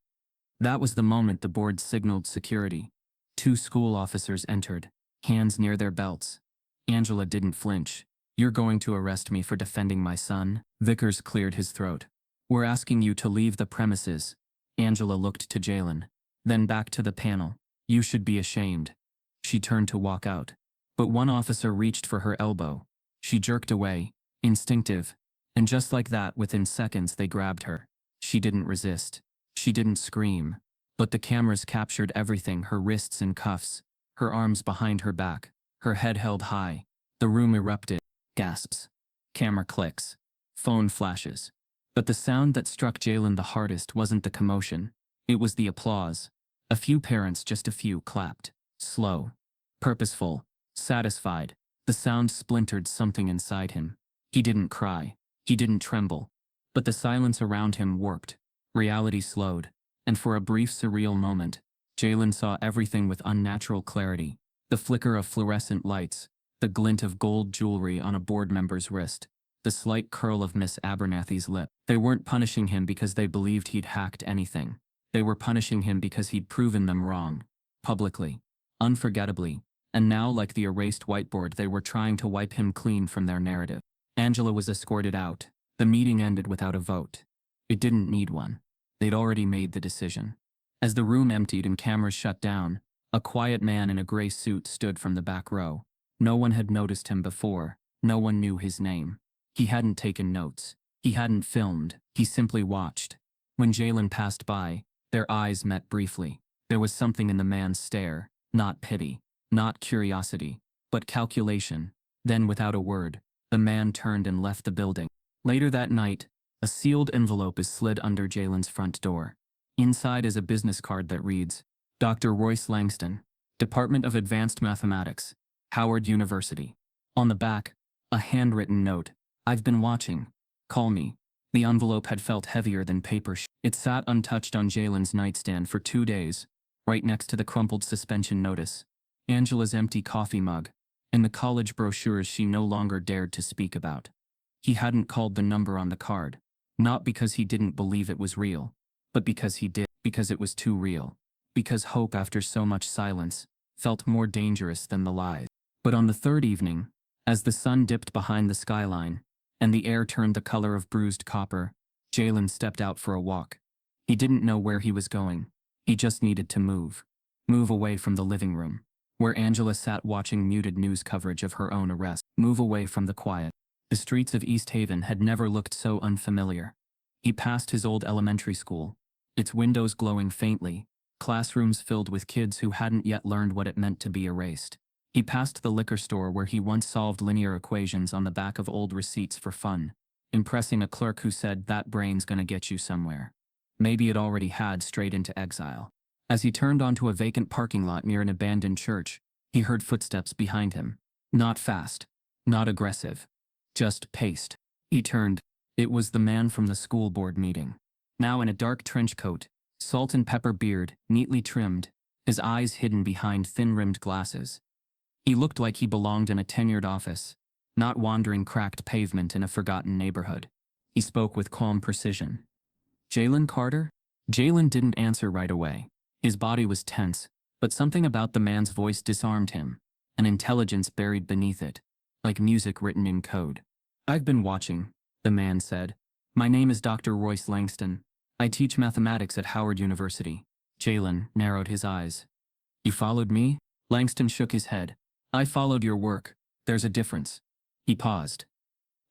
That was the moment the board signaled security. 2 school officers entered, hands near their belts. Angela didn't flinch. "You're going to arrest me for defending my son?" Vickers cleared his throat. "We're asking you to leave the premises." Angela looked to Jalen, then back to the panel. "You should be ashamed." She turned to walk out, but one officer reached for her elbow. She jerked away, instinctive, and just like that, within seconds they grabbed her. She didn't resist. She didn't scream, but the cameras captured everything: her wrists in cuffs, her arms behind her back, her head held high. The room erupted. Gasps. Camera clicks. Phone flashes. But the sound that struck Jalen the hardest wasn't the commotion. It was the applause. A few parents, just a few, clapped. Slow. Purposeful. Satisfied. The sound splintered something inside him. He didn't cry. He didn't tremble. But the silence around him warped. Reality slowed. And for a brief, surreal moment, Jalen saw everything with unnatural clarity. The flicker of fluorescent lights, the glint of gold jewelry on a board member's wrist, the slight curl of Miss Abernathy's lip. They weren't punishing him because they believed he'd hacked anything. They were punishing him because he'd proven them wrong. Publicly. Unforgettably. And now, like the erased whiteboard, they were trying to wipe him clean from their narrative. Angela was escorted out. The meeting ended without a vote. It didn't need one. They'd already made the decision. As the room emptied and cameras shut down, a quiet man in a gray suit stood from the back row. No one had noticed him before. No one knew his name. He hadn't taken notes. He hadn't filmed. He simply watched. When Jalen passed by, their eyes met briefly. There was something in the man's stare, not pity, not curiosity, but calculation. Then, without a word, the man turned and left the building. Later that night, a sealed envelope is slid under Jalen's front door. Inside is a business card that reads, "Dr. Royce Langston, Department of Advanced Mathematics, Howard University." On the back, a handwritten note, "I've been watching. Call me." The envelope had felt heavier than paper. It sat untouched on Jalen's nightstand for 2 days, right next to the crumpled suspension notice, Angela's empty coffee mug, and the college brochures she no longer dared to speak about. He hadn't called the number on the card, not because he didn't believe it was real, but because he did, because it was too real, because hope after so much silence felt more dangerous than the lies. But on the 3rd evening, as the sun dipped behind the skyline, and the air turned the color of bruised copper, Jalen stepped out for a walk. He didn't know where he was going. He just needed to move. Move away from the living room, where Angela sat watching muted news coverage of her own arrest. Move away from the quiet. The streets of East Haven had never looked so unfamiliar. He passed his old elementary school, its windows glowing faintly, classrooms filled with kids who hadn't yet learned what it meant to be erased. He passed the liquor store where he once solved linear equations on the back of old receipts for fun, impressing a clerk who said, "That brain's gonna get you somewhere." Maybe it already had, straight into exile. As he turned onto a vacant parking lot near an abandoned church, he heard footsteps behind him. Not fast. Not aggressive. Just paced. He turned. It was the man from the school board meeting. Now in a dark trench coat, salt and pepper beard, neatly trimmed, his eyes hidden behind thin-rimmed glasses. He looked like he belonged in a tenured office, not wandering cracked pavement in a forgotten neighborhood. He spoke with calm precision. "Jalen Carter?" Jalen didn't answer right away. His body was tense, but something about the man's voice disarmed him, an intelligence buried beneath it, like music written in code. "I've been watching," the man said. "My name is Dr. Royce Langston. I teach mathematics at Howard University." Jalen narrowed his eyes. "You followed me?" Langston shook his head. "I followed your work. There's a difference." He paused.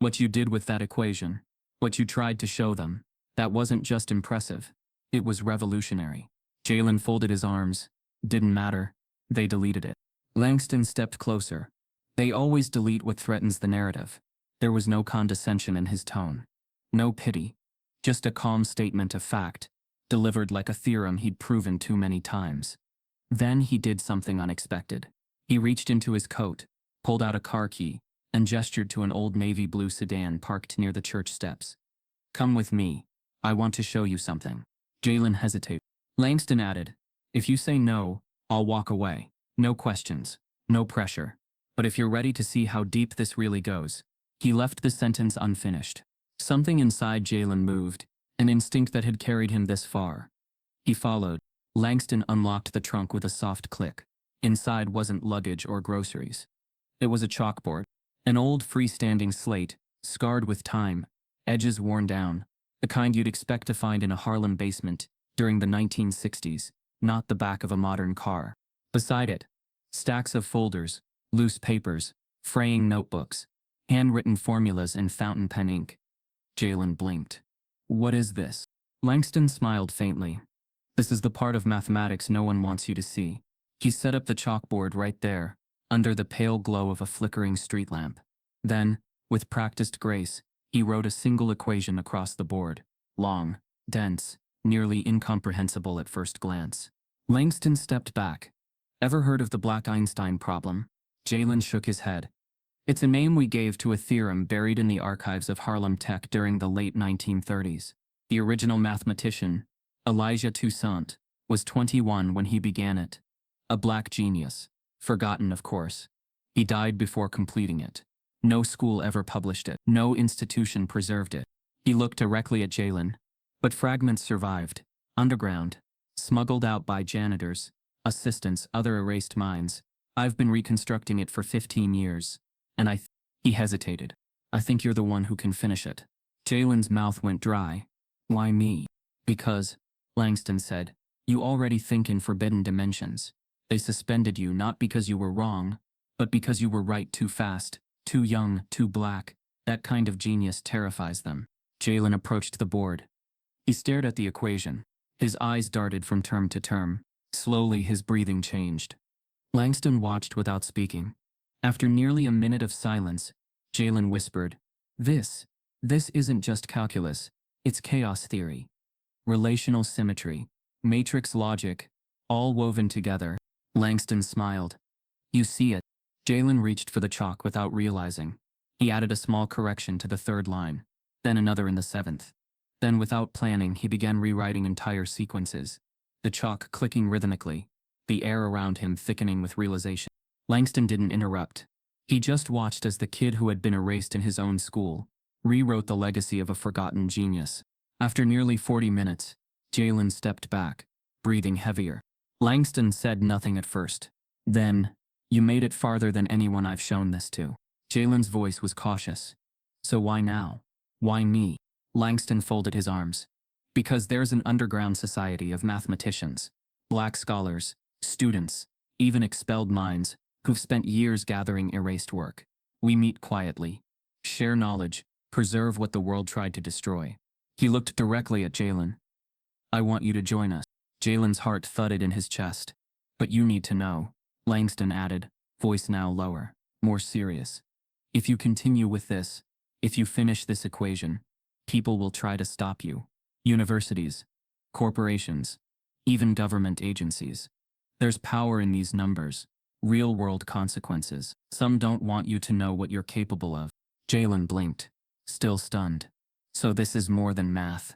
"What you did with that equation, what you tried to show them, that wasn't just impressive. It was revolutionary." Jalen folded his arms. "Didn't matter. They deleted it." Langston stepped closer. "They always delete what threatens the narrative." There was no condescension in his tone. No pity. Just a calm statement of fact, delivered like a theorem he'd proven too many times. Then he did something unexpected. He reached into his coat, pulled out a car key, and gestured to an old navy blue sedan parked near the church steps. "Come with me. I want to show you something." Jalen hesitated. Langston added, If you say no, I'll walk away. No questions. No pressure. But if you're ready to see how deep this really goes. He left the sentence unfinished. Something inside Jalen moved, an instinct that had carried him this far. He followed. Langston unlocked the trunk with a soft click. Inside wasn't luggage or groceries. It was a chalkboard. An old freestanding slate, scarred with time, edges worn down, the kind you'd expect to find in a Harlem basement during the 1960s, not the back of a modern car. Beside it, stacks of folders, loose papers, fraying notebooks, handwritten formulas in fountain pen ink. Jalen blinked. What is this? Langston smiled faintly. This is the part of mathematics no one wants you to see. He set up the chalkboard right there, under the pale glow of a flickering street lamp. Then, with practiced grace, he wrote a single equation across the board. Long, dense, nearly incomprehensible at first glance. Langston stepped back. Ever heard of the Black Einstein problem? Jalen shook his head. It's a name we gave to a theorem buried in the archives of Harlem Tech during the late 1930s. The original mathematician, Elijah Toussaint, was 21 when he began it. A black genius. Forgotten, of course. He died before completing it. No school ever published it. No institution preserved it. He looked directly at Jalen. But fragments survived. Underground. Smuggled out by janitors, assistants, other erased minds. I've been reconstructing it for 15 years. And he hesitated. I think you're the one who can finish it. Jalen's mouth went dry. Why me? Because, Langston said, you already think in forbidden dimensions. They suspended you not because you were wrong, but because you were right too fast, too young, too black. That kind of genius terrifies them. Jalen approached the board. He stared at the equation. His eyes darted from term to term. Slowly his breathing changed. Langston watched without speaking. After nearly a minute of silence, Jalen whispered, This isn't just calculus, it's chaos theory. Relational symmetry, matrix logic, all woven together. Langston smiled. You see it. Jalen reached for the chalk without realizing. He added a small correction to the third line, then another in the seventh. Then without planning, he began rewriting entire sequences, the chalk clicking rhythmically, the air around him thickening with realization. Langston didn't interrupt. He just watched as the kid who had been erased in his own school rewrote the legacy of a forgotten genius. After nearly 40 minutes, Jalen stepped back, breathing heavier. Langston said nothing at first. Then, you made it farther than anyone I've shown this to. Jalen's voice was cautious. So why now? Why me? Langston folded his arms. Because there's an underground society of mathematicians, black scholars, students, even expelled minds, who've spent years gathering erased work. We meet quietly, share knowledge, preserve what the world tried to destroy. He looked directly at Jalen. I want you to join us. Jalen's heart thudded in his chest. But you need to know, Langston added, voice now lower, more serious. If you continue with this, if you finish this equation, people will try to stop you. Universities, corporations, even government agencies. There's power in these numbers, real-world consequences. Some don't want you to know what you're capable of. Jalen blinked, still stunned. So this is more than math.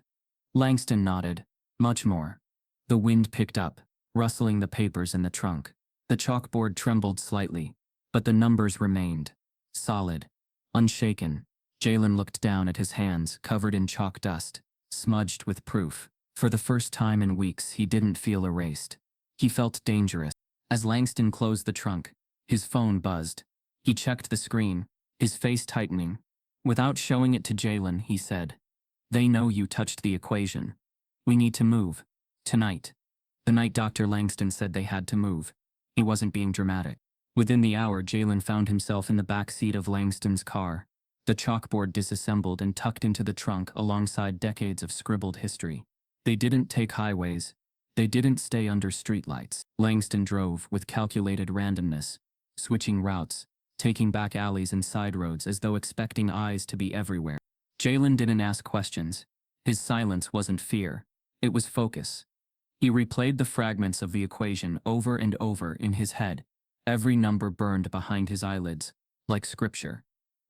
Langston nodded. Much more. The wind picked up, rustling the papers in the trunk. The chalkboard trembled slightly, but the numbers remained. Solid. Unshaken. Jalen looked down at his hands, covered in chalk dust, smudged with proof. For the first time in weeks, he didn't feel erased. He felt dangerous. As Langston closed the trunk, his phone buzzed. He checked the screen, his face tightening. Without showing it to Jalen, he said, They know you touched the equation. We need to move. Tonight. The night Dr. Langston said they had to move. He wasn't being dramatic. Within the hour, Jalen found himself in the back seat of Langston's car. The chalkboard disassembled and tucked into the trunk alongside decades of scribbled history. They didn't take highways. They didn't stay under streetlights. Langston drove with calculated randomness, switching routes, taking back alleys and side roads as though expecting eyes to be everywhere. Jalen didn't ask questions. His silence wasn't fear. It was focus. He replayed the fragments of the equation over and over in his head. Every number burned behind his eyelids, like scripture.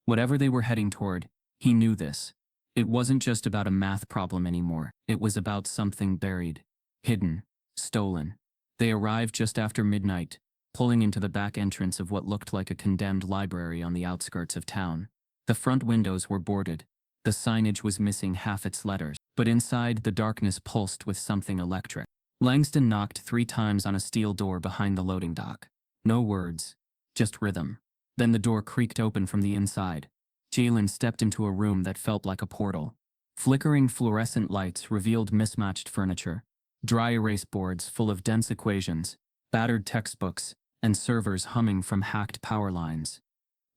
Whatever they were heading toward, he knew this. It wasn't just about a math problem anymore. It was about something buried, hidden, stolen. They arrived just after midnight, pulling into the back entrance of what looked like a condemned library on the outskirts of town. The front windows were boarded. The signage was missing half its letters, but inside the darkness pulsed with something electric. Langston knocked 3 times on a steel door behind the loading dock. No words, just rhythm. Then the door creaked open from the inside. Jalen stepped into a room that felt like a portal. Flickering fluorescent lights revealed mismatched furniture, dry erase boards full of dense equations, battered textbooks, and servers humming from hacked power lines.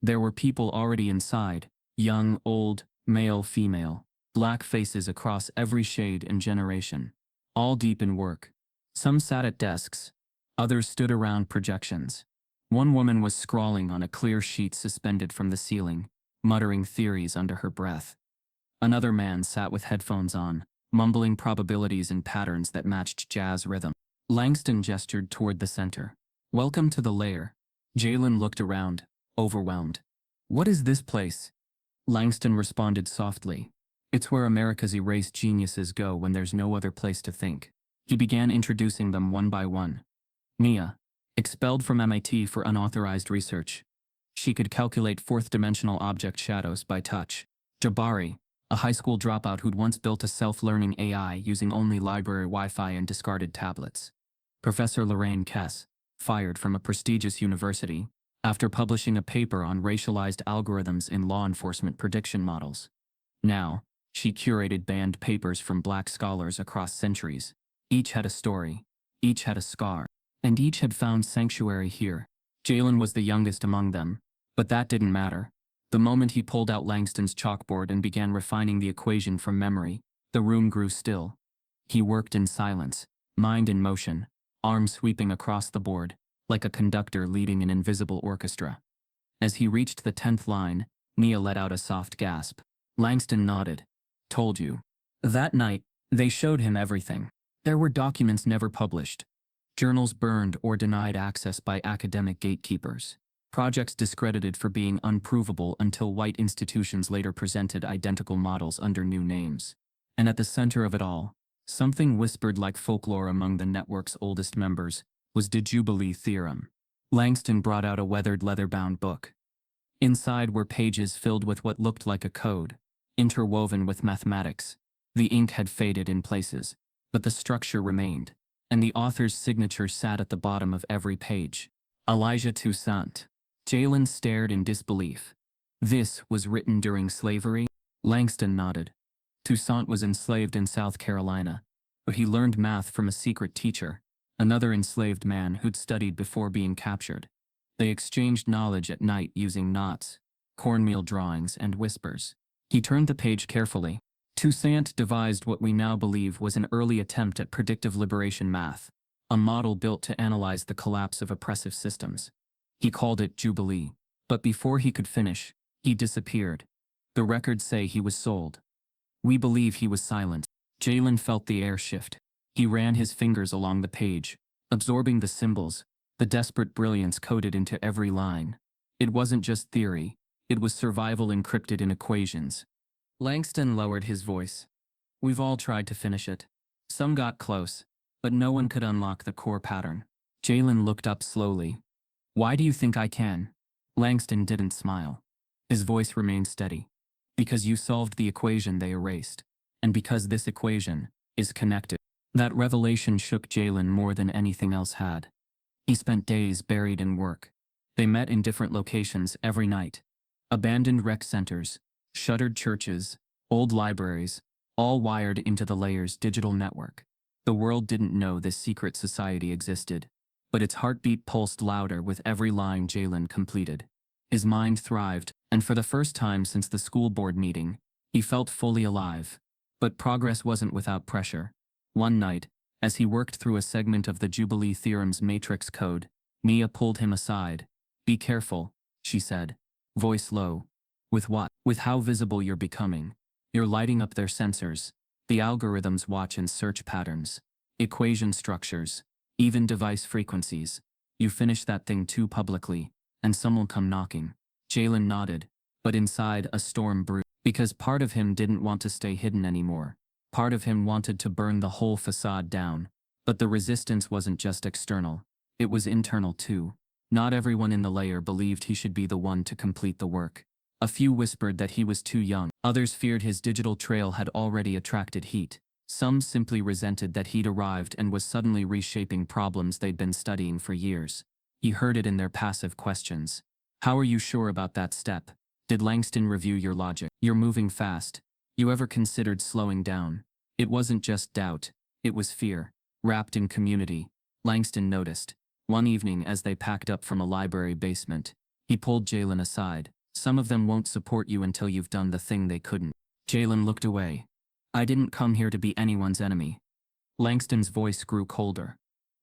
There were people already inside, young, old, male, female, black faces across every shade and generation, all deep in work. Some sat at desks, others stood around projections. One woman was scrawling on a clear sheet suspended from the ceiling, muttering theories under her breath. Another man sat with headphones on, mumbling probabilities and patterns that matched jazz rhythm. Langston gestured toward the center. "Welcome to the lair." Jalen looked around, overwhelmed. "What is this place?" Langston responded softly. "It's where America's erased geniuses go when there's no other place to think." He began introducing them one by one. Mia, expelled from MIT for unauthorized research. She could calculate fourth-dimensional object shadows by touch. Jabari, a high school dropout who'd once built a self-learning AI using only library Wi-Fi and discarded tablets. Professor Lorraine Kess, fired from a prestigious university after publishing a paper on racialized algorithms in law enforcement prediction models. Now, she curated banned papers from black scholars across centuries. Each had a story, each had a scar, and each had found sanctuary here. Jalen was the youngest among them, but that didn't matter. The moment he pulled out Langston's chalkboard and began refining the equation from memory, the room grew still. He worked in silence, mind in motion, arms sweeping across the board, like a conductor leading an invisible orchestra. As he reached the 10th line, Mia let out a soft gasp. Langston nodded. "Told you." That night, they showed him everything. There were documents never published, journals burned or denied access by academic gatekeepers, projects discredited for being unprovable until white institutions later presented identical models under new names. And at the center of it all, something whispered like folklore among the network's oldest members, was the Jubilee Theorem. Langston brought out a weathered leather-bound book. Inside were pages filled with what looked like a code, interwoven with mathematics. The ink had faded in places, but the structure remained, and the author's signature sat at the bottom of every page. Elijah Toussaint. Jalen stared in disbelief. This was written during slavery? Langston nodded. Toussaint was enslaved in South Carolina, but he learned math from a secret teacher, another enslaved man who'd studied before being captured. They exchanged knowledge at night using knots, cornmeal drawings, and whispers. He turned the page carefully. Toussaint devised what we now believe was an early attempt at predictive liberation math, a model built to analyze the collapse of oppressive systems. He called it Jubilee, but before he could finish, he disappeared. The records say he was sold. We believe he was silent. Jalen felt the air shift. He ran his fingers along the page, absorbing the symbols, the desperate brilliance coded into every line. It wasn't just theory, it was survival encrypted in equations. Langston lowered his voice. "We've all tried to finish it. Some got close, but no one could unlock the core pattern." Jalen looked up slowly. "Why do you think I can?" Langston didn't smile. His voice remained steady. "Because you solved the equation they erased, and because this equation is connected." That revelation shook Jalen more than anything else had. He spent days buried in work. They met in different locations every night. Abandoned rec centers, shuttered churches, old libraries, all wired into the layer's digital network. The world didn't know this secret society existed, but its heartbeat pulsed louder with every line Jalen completed. His mind thrived, and for the first time since the school board meeting, he felt fully alive. But progress wasn't without pressure. One night, as he worked through a segment of the Jubilee Theorem's matrix code, Mia pulled him aside. "Be careful," she said, voice low. "With what?" "With how visible you're becoming. You're lighting up their sensors. The algorithms watch and search patterns, equation structures, even device frequencies. You finish that thing too publicly, and some will come knocking." Jalen nodded, but inside a storm brewed, because part of him didn't want to stay hidden anymore. Part of him wanted to burn the whole facade down, But the resistance wasn't just external. It was internal too. Not everyone in the layer believed he should be the one to complete the work. A few whispered that he was too young. Others feared his digital trail had already attracted heat. Some simply resented that he'd arrived and was suddenly reshaping problems they'd been studying for years. He heard it in their passive questions. How are you sure about that step? Did Langston review your logic? You're moving fast. You ever considered slowing down? It wasn't just doubt. It was fear, wrapped in community. Langston noticed. One evening as they packed up from a library basement, he pulled Jalen aside. Some of them won't support you until you've done the thing they couldn't. Jalen looked away. I didn't come here to be anyone's enemy. Langston's voice grew colder.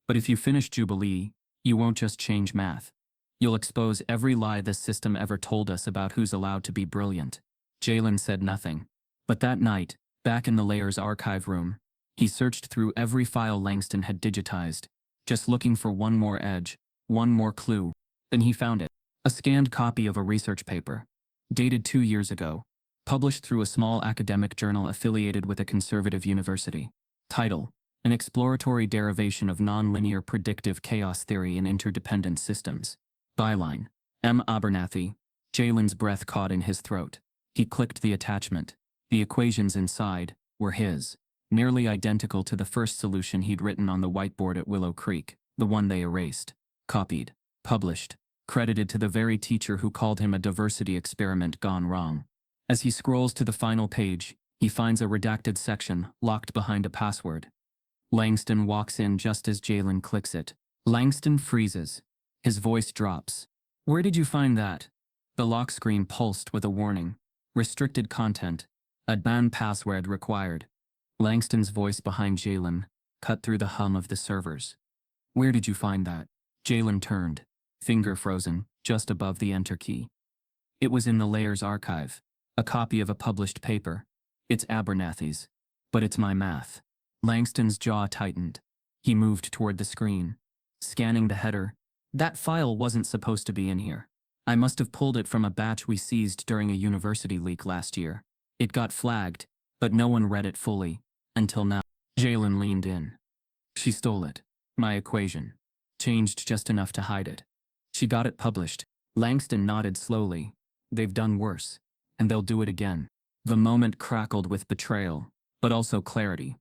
But if you finish Jubilee, you won't just change math. You'll expose every lie this system ever told us about who's allowed to be brilliant. Jalen said nothing. But that night, back in the layer's archive room, he searched through every file Langston had digitized, just looking for one more edge, one more clue. Then he found it. A scanned copy of a research paper, dated 2 years ago, published through a small academic journal affiliated with a conservative university. Title: An exploratory derivation of nonlinear predictive chaos theory in interdependent systems. Byline: M. Abernathy. Jalen's breath caught in his throat. He clicked the attachment. The equations inside were his, nearly identical to the first solution he'd written on the whiteboard at Willow Creek, the one they erased. Copied. Published. Credited to the very teacher who called him a diversity experiment gone wrong. As he scrolls to the final page, he finds a redacted section locked behind a password. Langston walks in just as Jalen clicks it. Langston freezes. His voice drops. Where did you find that? The lock screen pulsed with a warning. Restricted content. A ban password required. Langston's voice behind Jalen cut through the hum of the servers. Where did you find that? Jalen turned, finger frozen, just above the enter key. It was in the layer's archive. A copy of a published paper. It's Abernathy's. But it's my math. Langston's jaw tightened. He moved toward the screen, scanning the header. That file wasn't supposed to be in here. I must have pulled it from a batch we seized during a university leak last year. It got flagged, but no one read it fully, until now. Jalen leaned in. She stole it. My equation. Changed just enough to hide it. She got it published. Langston nodded slowly. They've done worse. And they'll do it again. The moment crackled with betrayal, but also clarity.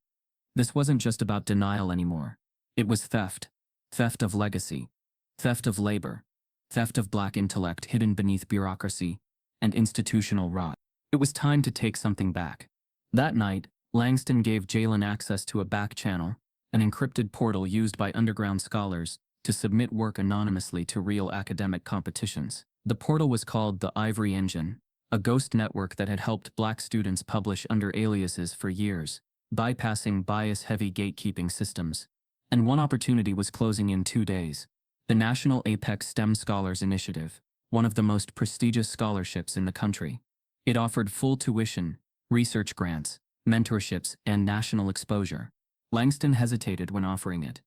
This wasn't just about denial anymore. It was theft. Theft of legacy. Theft of labor. Theft of black intellect hidden beneath bureaucracy and institutional rot. It was time to take something back. That night, Langston gave Jalen access to a back channel, an encrypted portal used by underground scholars to submit work anonymously to real academic competitions. The portal was called the Ivory Engine, a ghost network that had helped black students publish under aliases for years, bypassing bias-heavy gatekeeping systems. And one opportunity was closing in 2 days. The National Apex STEM Scholars Initiative, one of the most prestigious scholarships in the country. It offered full tuition, research grants, mentorships, and national exposure. Langston hesitated when offering it.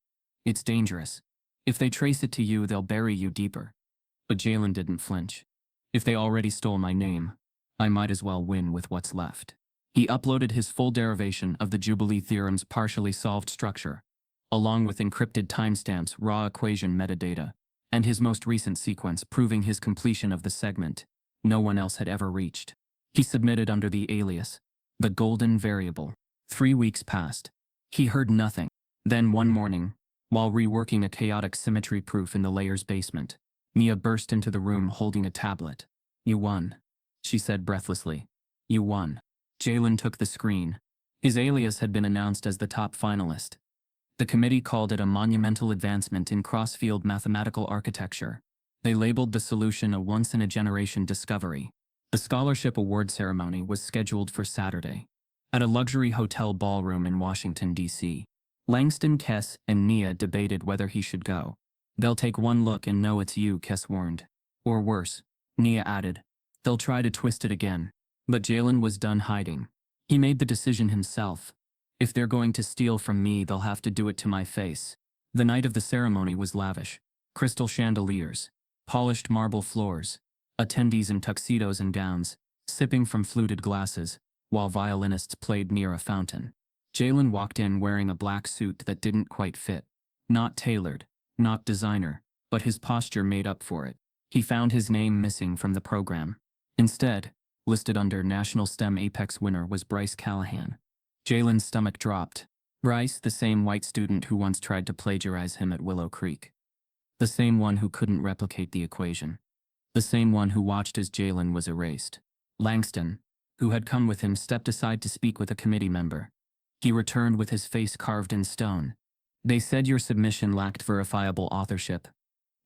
It's dangerous. If they trace it to you, they'll bury you deeper. But Jalen didn't flinch. If they already stole my name, I might as well win with what's left. He uploaded his full derivation of the Jubilee theorem's partially solved structure, along with encrypted timestamps, raw equation metadata, and his most recent sequence proving his completion of the segment no one else had ever reached. He submitted under the alias, the golden variable. 3 weeks passed. He heard nothing. Then one morning, while reworking a chaotic symmetry proof in the layer's basement, Mia burst into the room holding a tablet. You won, she said breathlessly. You won. Jalen took the screen. His alias had been announced as the top finalist. The committee called it a monumental advancement in cross-field mathematical architecture. They labeled the solution a once-in-a-generation discovery. The scholarship award ceremony was scheduled for Saturday, at a luxury hotel ballroom in Washington, D.C. Langston, Kess, and Nia debated whether he should go. They'll take one look and know it's you, Kess warned. Or worse, Nia added. They'll try to twist it again. But Jalen was done hiding. He made the decision himself. If they're going to steal from me, they'll have to do it to my face. The night of the ceremony was lavish. Crystal chandeliers, polished marble floors, attendees in tuxedos and gowns, sipping from fluted glasses, while violinists played near a fountain. Jalen walked in wearing a black suit that didn't quite fit. Not tailored, not designer, but his posture made up for it. He found his name missing from the program. Instead, listed under National STEM Apex winner was Bryce Callahan. Jalen's stomach dropped. Bryce, the same white student who once tried to plagiarize him at Willow Creek. The same one who couldn't replicate the equation. The same one who watched as Jalen was erased. Langston, who had come with him, stepped aside to speak with a committee member. He returned with his face carved in stone. They said your submission lacked verifiable authorship.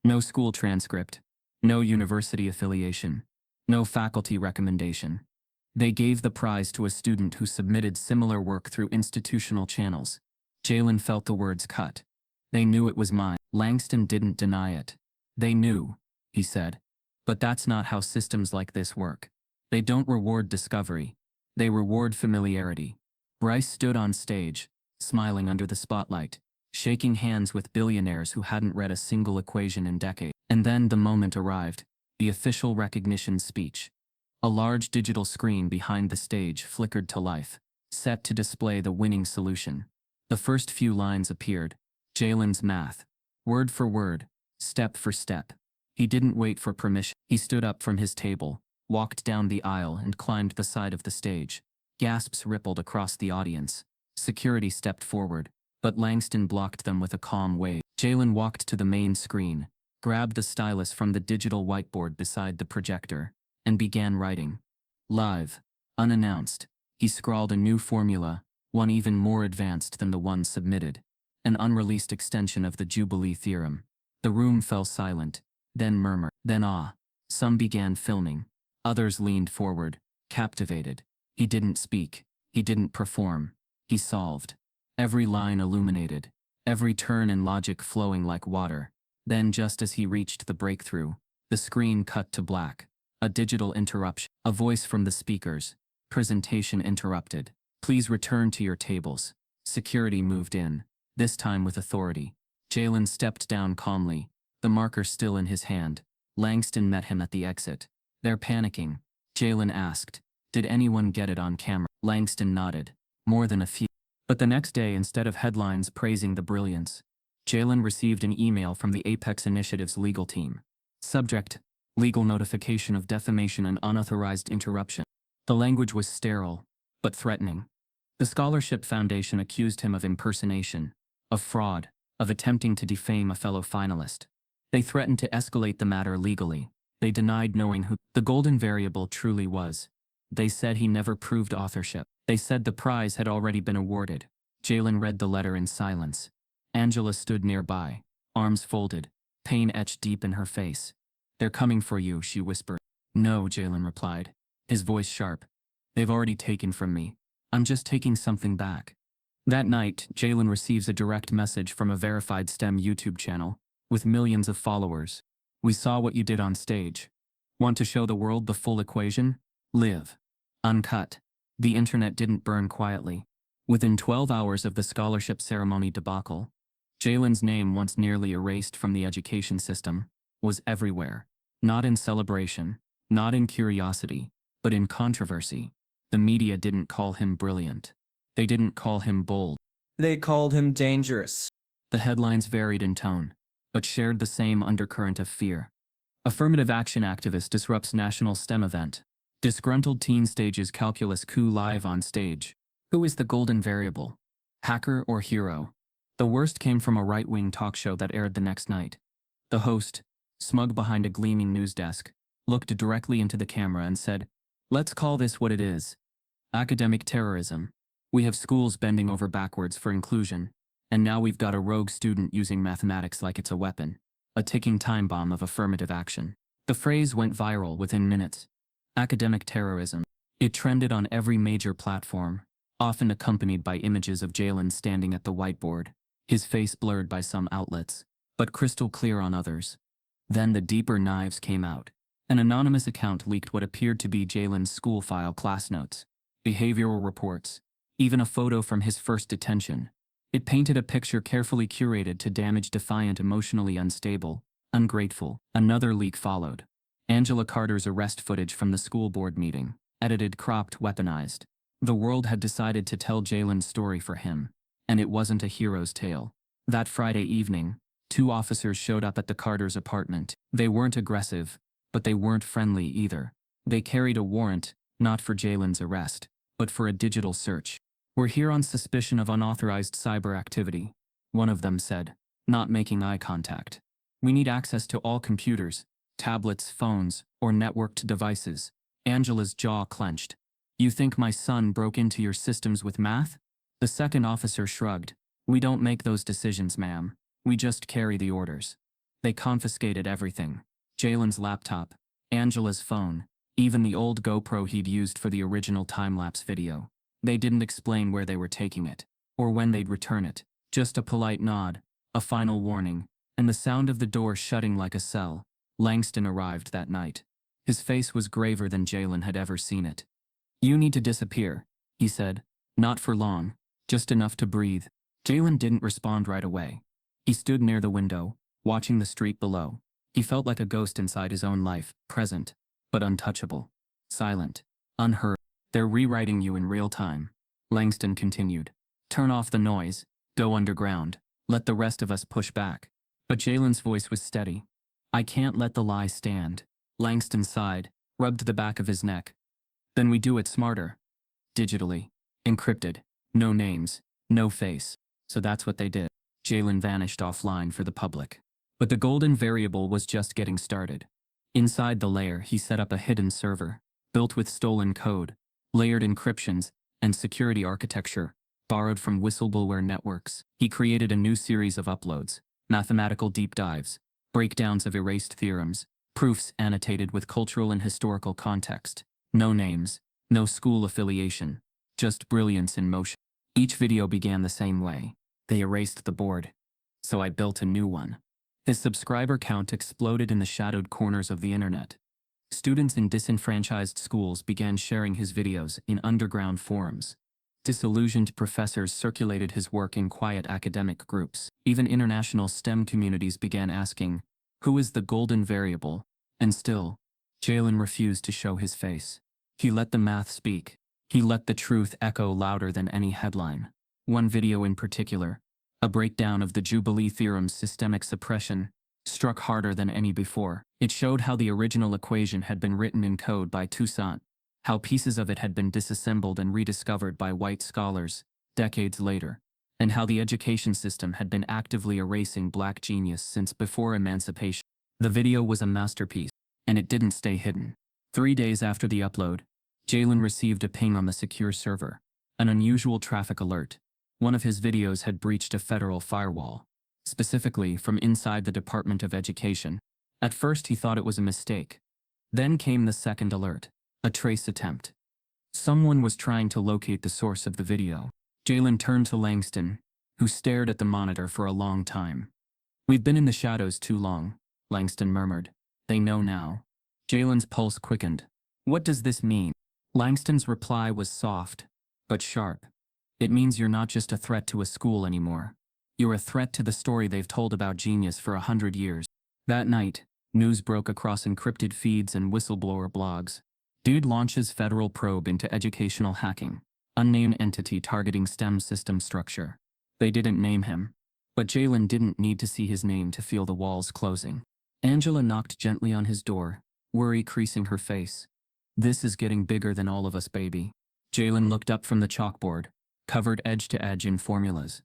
No school transcript. No university affiliation. No faculty recommendation. They gave the prize to a student who submitted similar work through institutional channels. Jalen felt the words cut. They knew it was mine. Langston didn't deny it. They knew, he said. But that's not how systems like this work. They don't reward discovery. They reward familiarity. Bryce stood on stage, smiling under the spotlight, shaking hands with billionaires who hadn't read a single equation in decades. And then the moment arrived, the official recognition speech. A large digital screen behind the stage flickered to life, set to display the winning solution. The first few lines appeared, Jalen's math, word for word, step for step. He didn't wait for permission. He stood up from his table, walked down the aisle and climbed the side of the stage. Gasps rippled across the audience. Security stepped forward, but Langston blocked them with a calm wave. Jalen walked to the main screen, grabbed the stylus from the digital whiteboard beside the projector, and began writing. Live, unannounced, he scrawled a new formula, one even more advanced than the one submitted. An unreleased extension of the Jubilee theorem. The room fell silent, then murmur, then awe. Some began filming. Others leaned forward, captivated. He didn't speak. He didn't perform. He solved. Every line illuminated. Every turn in logic flowing like water. Then just as he reached the breakthrough, the screen cut to black. A digital interruption. A voice from the speakers. Presentation interrupted. Please return to your tables. Security moved in, this time with authority. Jalen stepped down calmly, the marker still in his hand. Langston met him at the exit. They're panicking. Jalen asked, did anyone get it on camera? Langston nodded. More than a few. But the next day, instead of headlines praising the brilliance, Jalen received an email from the Apex Initiative's legal team. Subject, legal notification of defamation and unauthorized interruption. The language was sterile, but threatening. The Scholarship Foundation accused him of impersonation, of fraud, of attempting to defame a fellow finalist. They threatened to escalate the matter legally. They denied knowing who the golden variable truly was. They said he never proved authorship. They said the prize had already been awarded. Jalen read the letter in silence. Angela stood nearby, arms folded, pain etched deep in her face. They're coming for you, she whispered. No, Jalen replied, his voice sharp. They've already taken from me. I'm just taking something back. That night, Jalen receives a direct message from a verified STEM YouTube channel, with millions of followers. We saw what you did on stage. Want to show the world the full equation? Live. Uncut. The internet didn't burn quietly. Within 12 hours of the scholarship ceremony debacle, Jalen's name, once nearly erased from the education system, was everywhere. Not in celebration, not in curiosity, but in controversy. The media didn't call him brilliant. They didn't call him bold. They called him dangerous. The headlines varied in tone, but shared the same undercurrent of fear. Affirmative action activist disrupts national STEM event. Disgruntled teen stages calculus coup live on stage. Who is the golden variable? Hacker or hero? The worst came from a right-wing talk show that aired the next night. The host, smug behind a gleaming news desk, looked directly into the camera and said, "Let's call this what it is. Academic terrorism. We have schools bending over backwards for inclusion, and now we've got a rogue student using mathematics like it's a weapon. A ticking time bomb of affirmative action." The phrase went viral within minutes. Academic terrorism. It trended on every major platform, often accompanied by images of Jalen standing at the whiteboard, his face blurred by some outlets, but crystal clear on others. Then the deeper knives came out. An anonymous account leaked what appeared to be Jalen's school file class notes, behavioral reports, even a photo from his first detention. It painted a picture carefully curated to damage defiant, emotionally unstable, ungrateful. Another leak followed. Angela Carter's arrest footage from the school board meeting, edited, cropped, weaponized. The world had decided to tell Jalen's story for him, and it wasn't a hero's tale. That Friday evening, 2 officers showed up at the Carters' apartment. They weren't aggressive, but they weren't friendly either. They carried a warrant, not for Jalen's arrest, but for a digital search. "We're here on suspicion of unauthorized cyber activity," one of them said, not making eye contact. "We need access to all computers, tablets, phones, or networked devices." Angela's jaw clenched. "You think my son broke into your systems with math?" The second officer shrugged. "We don't make those decisions, ma'am. We just carry the orders." They confiscated everything. Jalen's laptop, Angela's phone, even the old GoPro he'd used for the original time-lapse video. They didn't explain where they were taking it, or when they'd return it. Just a polite nod, a final warning, and the sound of the door shutting like a cell. Langston arrived that night. His face was graver than Jalen had ever seen it. "You need to disappear," he said. "Not for long, just enough to breathe." Jalen didn't respond right away. He stood near the window, watching the street below. He felt like a ghost inside his own life, present, but untouchable. Silent, unheard. "They're rewriting you in real time," Langston continued. "Turn off the noise, go underground, let the rest of us push back." But Jalen's voice was steady. "I can't let the lie stand." Langston sighed, rubbed the back of his neck. "Then we do it smarter. Digitally. Encrypted. No names. No face." So that's what they did. Jalen vanished offline for the public. But the golden variable was just getting started. Inside the layer, he set up a hidden server, built with stolen code, layered encryptions, and security architecture, borrowed from whistleblower networks. He created a new series of uploads, mathematical deep dives, breakdowns of erased theorems, proofs annotated with cultural and historical context. No names, no school affiliation, just brilliance in motion. Each video began the same way. "They erased the board, so I built a new one." His subscriber count exploded in the shadowed corners of the internet. Students in disenfranchised schools began sharing his videos in underground forums. Disillusioned professors circulated his work in quiet academic groups. Even international STEM communities began asking, "Who is the golden variable?" And still, Jalen refused to show his face. He let the math speak. He let the truth echo louder than any headline. One video in particular, a breakdown of the Jubilee theorem's systemic suppression, struck harder than any before. It showed how the original equation had been written in code by Toussaint, how pieces of it had been disassembled and rediscovered by white scholars decades later, and how the education system had been actively erasing black genius since before emancipation. The video was a masterpiece, and it didn't stay hidden. 3 days after the upload, Jalen received a ping on the secure server, an unusual traffic alert. One of his videos had breached a federal firewall, specifically from inside the Department of Education. At first he thought it was a mistake. Then came the second alert, a trace attempt. Someone was trying to locate the source of the video. Jalen turned to Langston, who stared at the monitor for a long time. "We've been in the shadows too long," Langston murmured. "They know now." Jalen's pulse quickened. "What does this mean?" Langston's reply was soft, but sharp. "It means you're not just a threat to a school anymore. You're a threat to the story they've told about genius for 100 years. That night, news broke across encrypted feeds and whistleblower blogs. Dude launches federal probe into educational hacking. Unnamed entity targeting STEM system structure. They didn't name him. But Jalen didn't need to see his name to feel the walls closing. Angela knocked gently on his door, worry creasing her face. "This is getting bigger than all of us, baby." Jalen looked up from the chalkboard, covered edge to edge in formulas.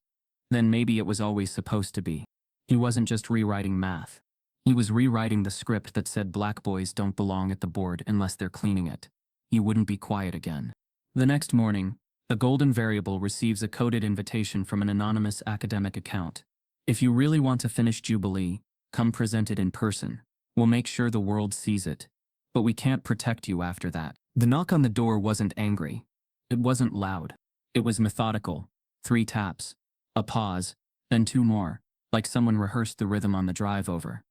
Then maybe it was always supposed to be. He wasn't just rewriting math. He was rewriting the script that said black boys don't belong at the board unless they're cleaning it. He wouldn't be quiet again. The next morning, the golden variable receives a coded invitation from an anonymous academic account. "If you really want to finish Jubilee, come present it in person. We'll make sure the world sees it. But we can't protect you after that." The knock on the door wasn't angry. It wasn't loud. It was methodical. 3 taps. A pause. Then 2 more, like someone rehearsed the rhythm on the drive over.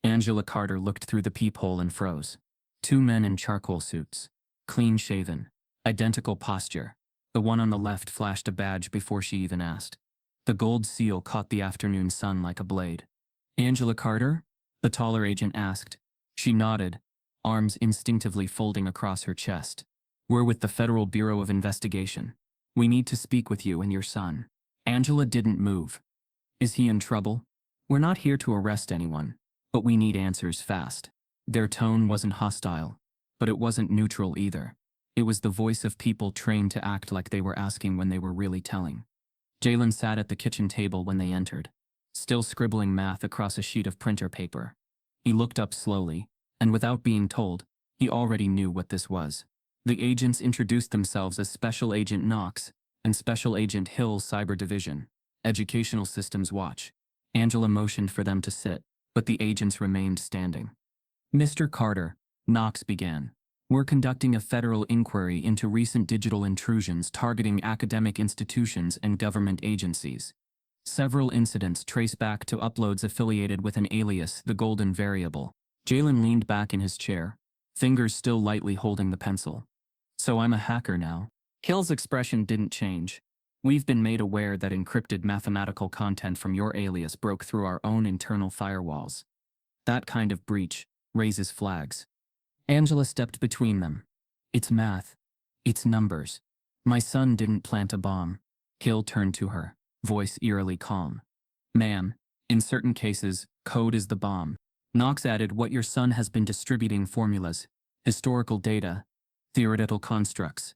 Angela Carter looked through the peephole and froze. 2 men in charcoal suits. Clean-shaven. Identical posture. The one on the left flashed a badge before she even asked. The gold seal caught the afternoon sun like a blade. "Angela Carter?" the taller agent asked. She nodded, arms instinctively folding across her chest. We're with the Federal Bureau of Investigation. We need to speak with you and your son. Angela didn't move. Is he in trouble? We're not here to arrest anyone, but we need answers fast. Their tone wasn't hostile, but it wasn't neutral either. It was the voice of people trained to act like they were asking when they were really telling. Jalen sat at the kitchen table when they entered, still scribbling math across a sheet of printer paper. He looked up slowly, and without being told, he already knew what this was. The agents introduced themselves as Special Agent Knox and Special Agent Hill Cyber Division, Educational Systems Watch. Angela motioned for them to sit, but the agents remained standing. Mr. Carter, Knox began. We're conducting a federal inquiry into recent digital intrusions targeting academic institutions and government agencies. Several incidents trace back to uploads affiliated with an alias, the Golden Variable. Jalen leaned back in his chair, fingers still lightly holding the pencil. So I'm a hacker now. Hill's expression didn't change. We've been made aware that encrypted mathematical content from your alias broke through our own internal firewalls. That kind of breach raises flags. Angela stepped between them. It's math. It's numbers. My son didn't plant a bomb. Hill turned to her, voice eerily calm. Ma'am, in certain cases, code is the bomb. Knox added, what your son has been distributing formulas, historical data, theoretical constructs.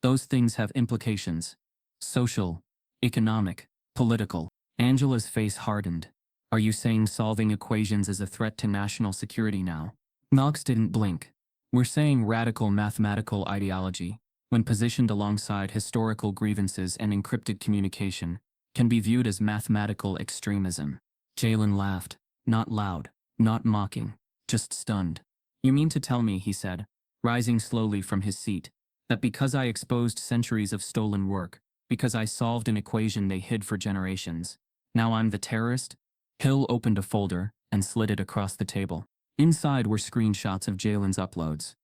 Those things have implications. Social, economic, political. Angela's face hardened. Are you saying solving equations is a threat to national security now? Knox didn't blink. We're saying radical mathematical ideology, when positioned alongside historical grievances and encrypted communication, can be viewed as mathematical extremism. Jalen laughed, not loud, not mocking, just stunned. You mean to tell me, he said, rising slowly from his seat, that because I exposed centuries of stolen work, because I solved an equation they hid for generations, now I'm the terrorist? Hill opened a folder and slid it across the table. Inside were screenshots of Jalen's uploads,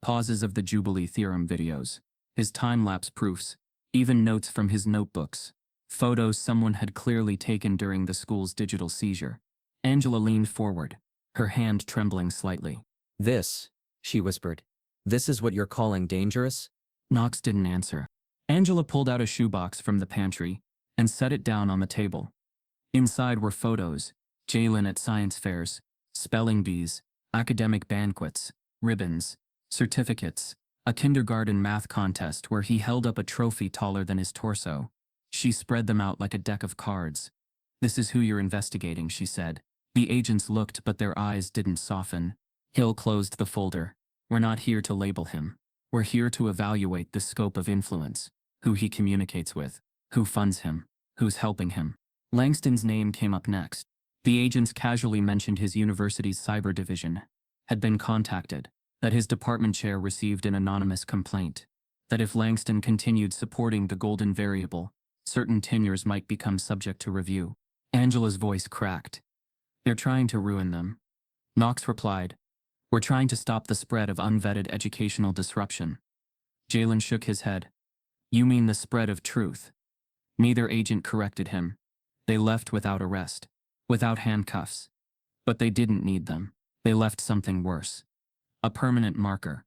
pauses of the Jubilee Theorem videos, his time-lapse proofs, even notes from his notebooks, photos someone had clearly taken during the school's digital seizure. Angela leaned forward, her hand trembling slightly. This, she whispered. This is what you're calling dangerous? Knox didn't answer. Angela pulled out a shoebox from the pantry and set it down on the table. Inside were photos, Jalen at science fairs, spelling bees, academic banquets, ribbons, certificates, a kindergarten math contest where he held up a trophy taller than his torso. She spread them out like a deck of cards. This is who you're investigating, she said. The agents looked, but their eyes didn't soften. Hill closed the folder. We're not here to label him. We're here to evaluate the scope of influence, who he communicates with, who funds him, who's helping him. Langston's name came up next. The agents casually mentioned his university's cyber division, had been contacted, that his department chair received an anonymous complaint, that if Langston continued supporting the Golden Variable, certain tenures might become subject to review. Angela's voice cracked. They're trying to ruin them. Knox replied, we're trying to stop the spread of unvetted educational disruption. Jalen shook his head. You mean the spread of truth? Neither agent corrected him. They left without arrest, without handcuffs. But they didn't need them. They left something worse. A permanent marker.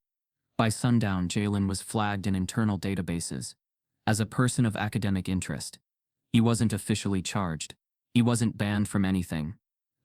By sundown, Jalen was flagged in internal databases as a person of academic interest. He wasn't officially charged. He wasn't banned from anything.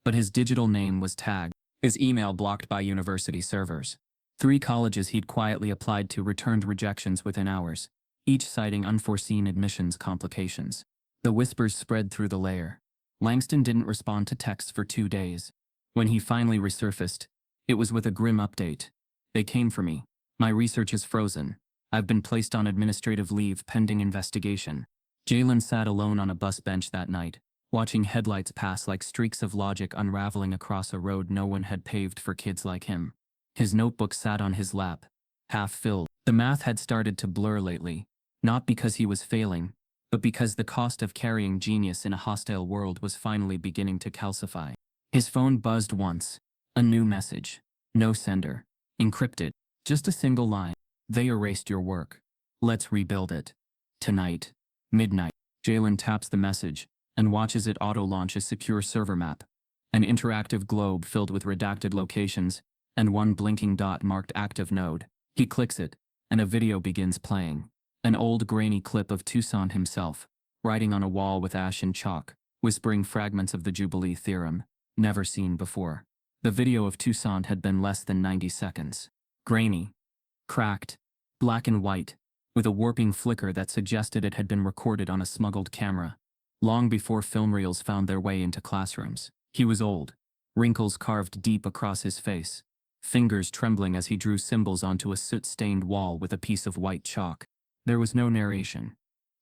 But his digital name was tagged, his email blocked by university servers. 3 colleges he'd quietly applied to returned rejections within hours, each citing unforeseen admissions complications. The whispers spread through the layer. Langston didn't respond to texts for 2 days. When he finally resurfaced, it was with a grim update. They came for me. My research is frozen. I've been placed on administrative leave pending investigation. Jalen sat alone on a bus bench that night, watching headlights pass like streaks of logic unraveling across a road no one had paved for kids like him. His notebook sat on his lap, half filled. The math had started to blur lately, not because he was failing, but because the cost of carrying genius in a hostile world was finally beginning to calcify. His phone buzzed once. A new message. No sender. Encrypted. Just a single line. They erased your work. Let's rebuild it. Tonight. Midnight. Jalen taps the message and watches it auto-launch a secure server map. An interactive globe filled with redacted locations and one blinking dot marked active node. He clicks it, and a video begins playing. An old grainy clip of Toussaint himself, writing on a wall with ash and chalk, whispering fragments of the Jubilee theorem, never seen before. The video of Toussaint had been less than 90 seconds. Grainy, cracked, black and white, with a warping flicker that suggested it had been recorded on a smuggled camera, long before film reels found their way into classrooms. He was old, wrinkles carved deep across his face, fingers trembling as he drew symbols onto a soot-stained wall with a piece of white chalk. There was no narration,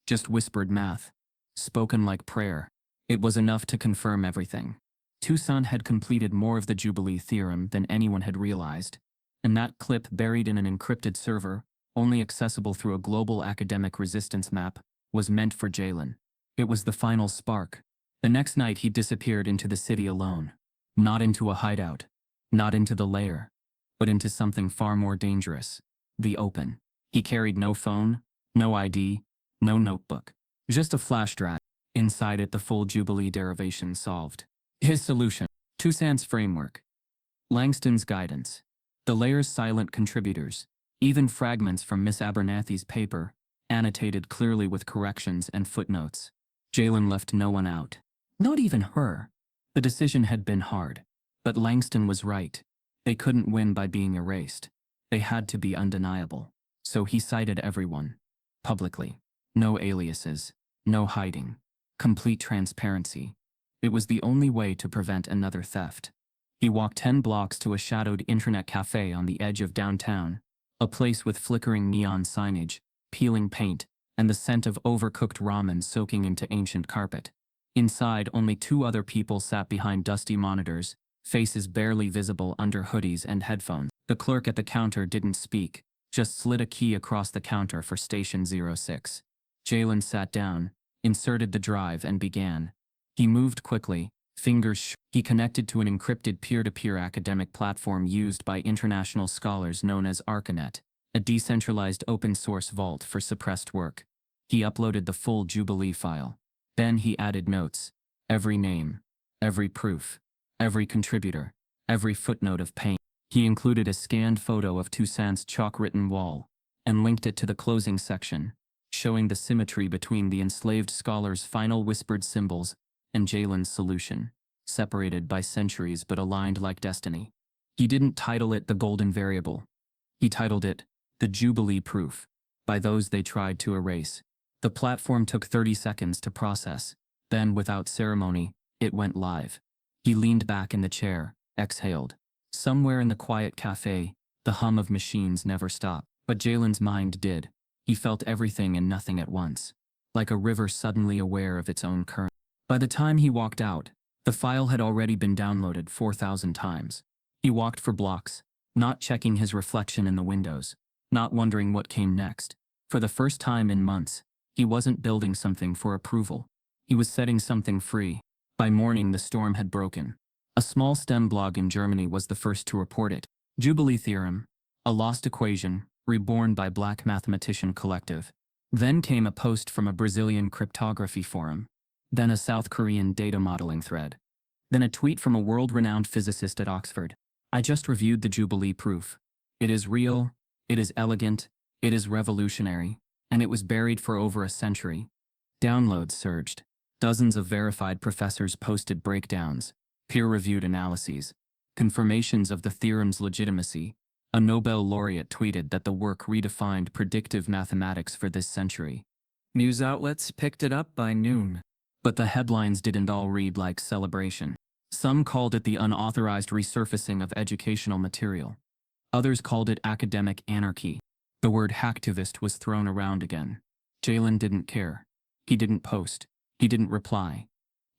just whispered math, spoken like prayer. It was enough to confirm everything. Toussaint had completed more of the Jubilee theorem than anyone had realized, and that clip buried in an encrypted server, only accessible through a global academic resistance map, was meant for Jalen. It was the final spark. The next night he disappeared into the city alone. Not into a hideout, not into the lair, but into something far more dangerous, the open. He carried no phone, no ID, no notebook, just a flash drive. Inside it, the full Jubilee derivation solved. His solution, Toussaint's framework, Langston's guidance, the layer's silent contributors, even fragments from Miss Abernathy's paper, annotated clearly with corrections and footnotes. Jalen left no one out. Not even her. The decision had been hard, but Langston was right. They couldn't win by being erased. They had to be undeniable. So he cited everyone. Publicly. No aliases. No hiding. Complete transparency. It was the only way to prevent another theft. He walked 10 blocks to a shadowed internet cafe on the edge of downtown, a place with flickering neon signage, peeling paint, and the scent of overcooked ramen soaking into ancient carpet. Inside, only 2 other people sat behind dusty monitors, faces barely visible under hoodies and headphones. The clerk at the counter didn't speak, just slid a key across the counter for station 06. Jalen sat down, inserted the drive and began. He moved quickly, fingers He connected to an encrypted peer-to-peer academic platform used by international scholars known as Arcanet, a decentralized open-source vault for suppressed work. He uploaded the full Jubilee file. Then he added notes, every name, every proof, every contributor, every footnote of pain. He included a scanned photo of Toussaint's chalk-written wall, and linked it to the closing section, showing the symmetry between the enslaved scholar's final whispered symbols and Jalen's solution, separated by centuries but aligned like destiny. He didn't title it the golden variable. He titled it the Jubilee proof, by those they tried to erase. The platform took 30 seconds to process, then without ceremony, it went live. He leaned back in the chair, exhaled. Somewhere in the quiet cafe, the hum of machines never stopped, but Jalen's mind did. He felt everything and nothing at once, like a river suddenly aware of its own current. By the time he walked out, the file had already been downloaded 4,000 times. He walked for blocks, not checking his reflection in the windows, not wondering what came next. For the first time in months, he wasn't building something for approval. He was setting something free. By morning, the storm had broken. A small STEM blog in Germany was the first to report it. Jubilee theorem, a lost equation, reborn by Black Mathematician Collective. Then came a post from a Brazilian cryptography forum. Then a South Korean data modeling thread. Then a tweet from a world-renowned physicist at Oxford. I just reviewed the Jubilee proof. It is real, it is elegant, it is revolutionary, and it was buried for over a century. Downloads surged. Dozens of verified professors posted breakdowns, peer-reviewed analyses, confirmations of the theorem's legitimacy. A Nobel laureate tweeted that the work redefined predictive mathematics for this century. News outlets picked it up by noon. But the headlines didn't all read like celebration. Some called it the unauthorized resurfacing of educational material. Others called it academic anarchy. The word hacktivist was thrown around again. Jalen didn't care. He didn't post. He didn't reply.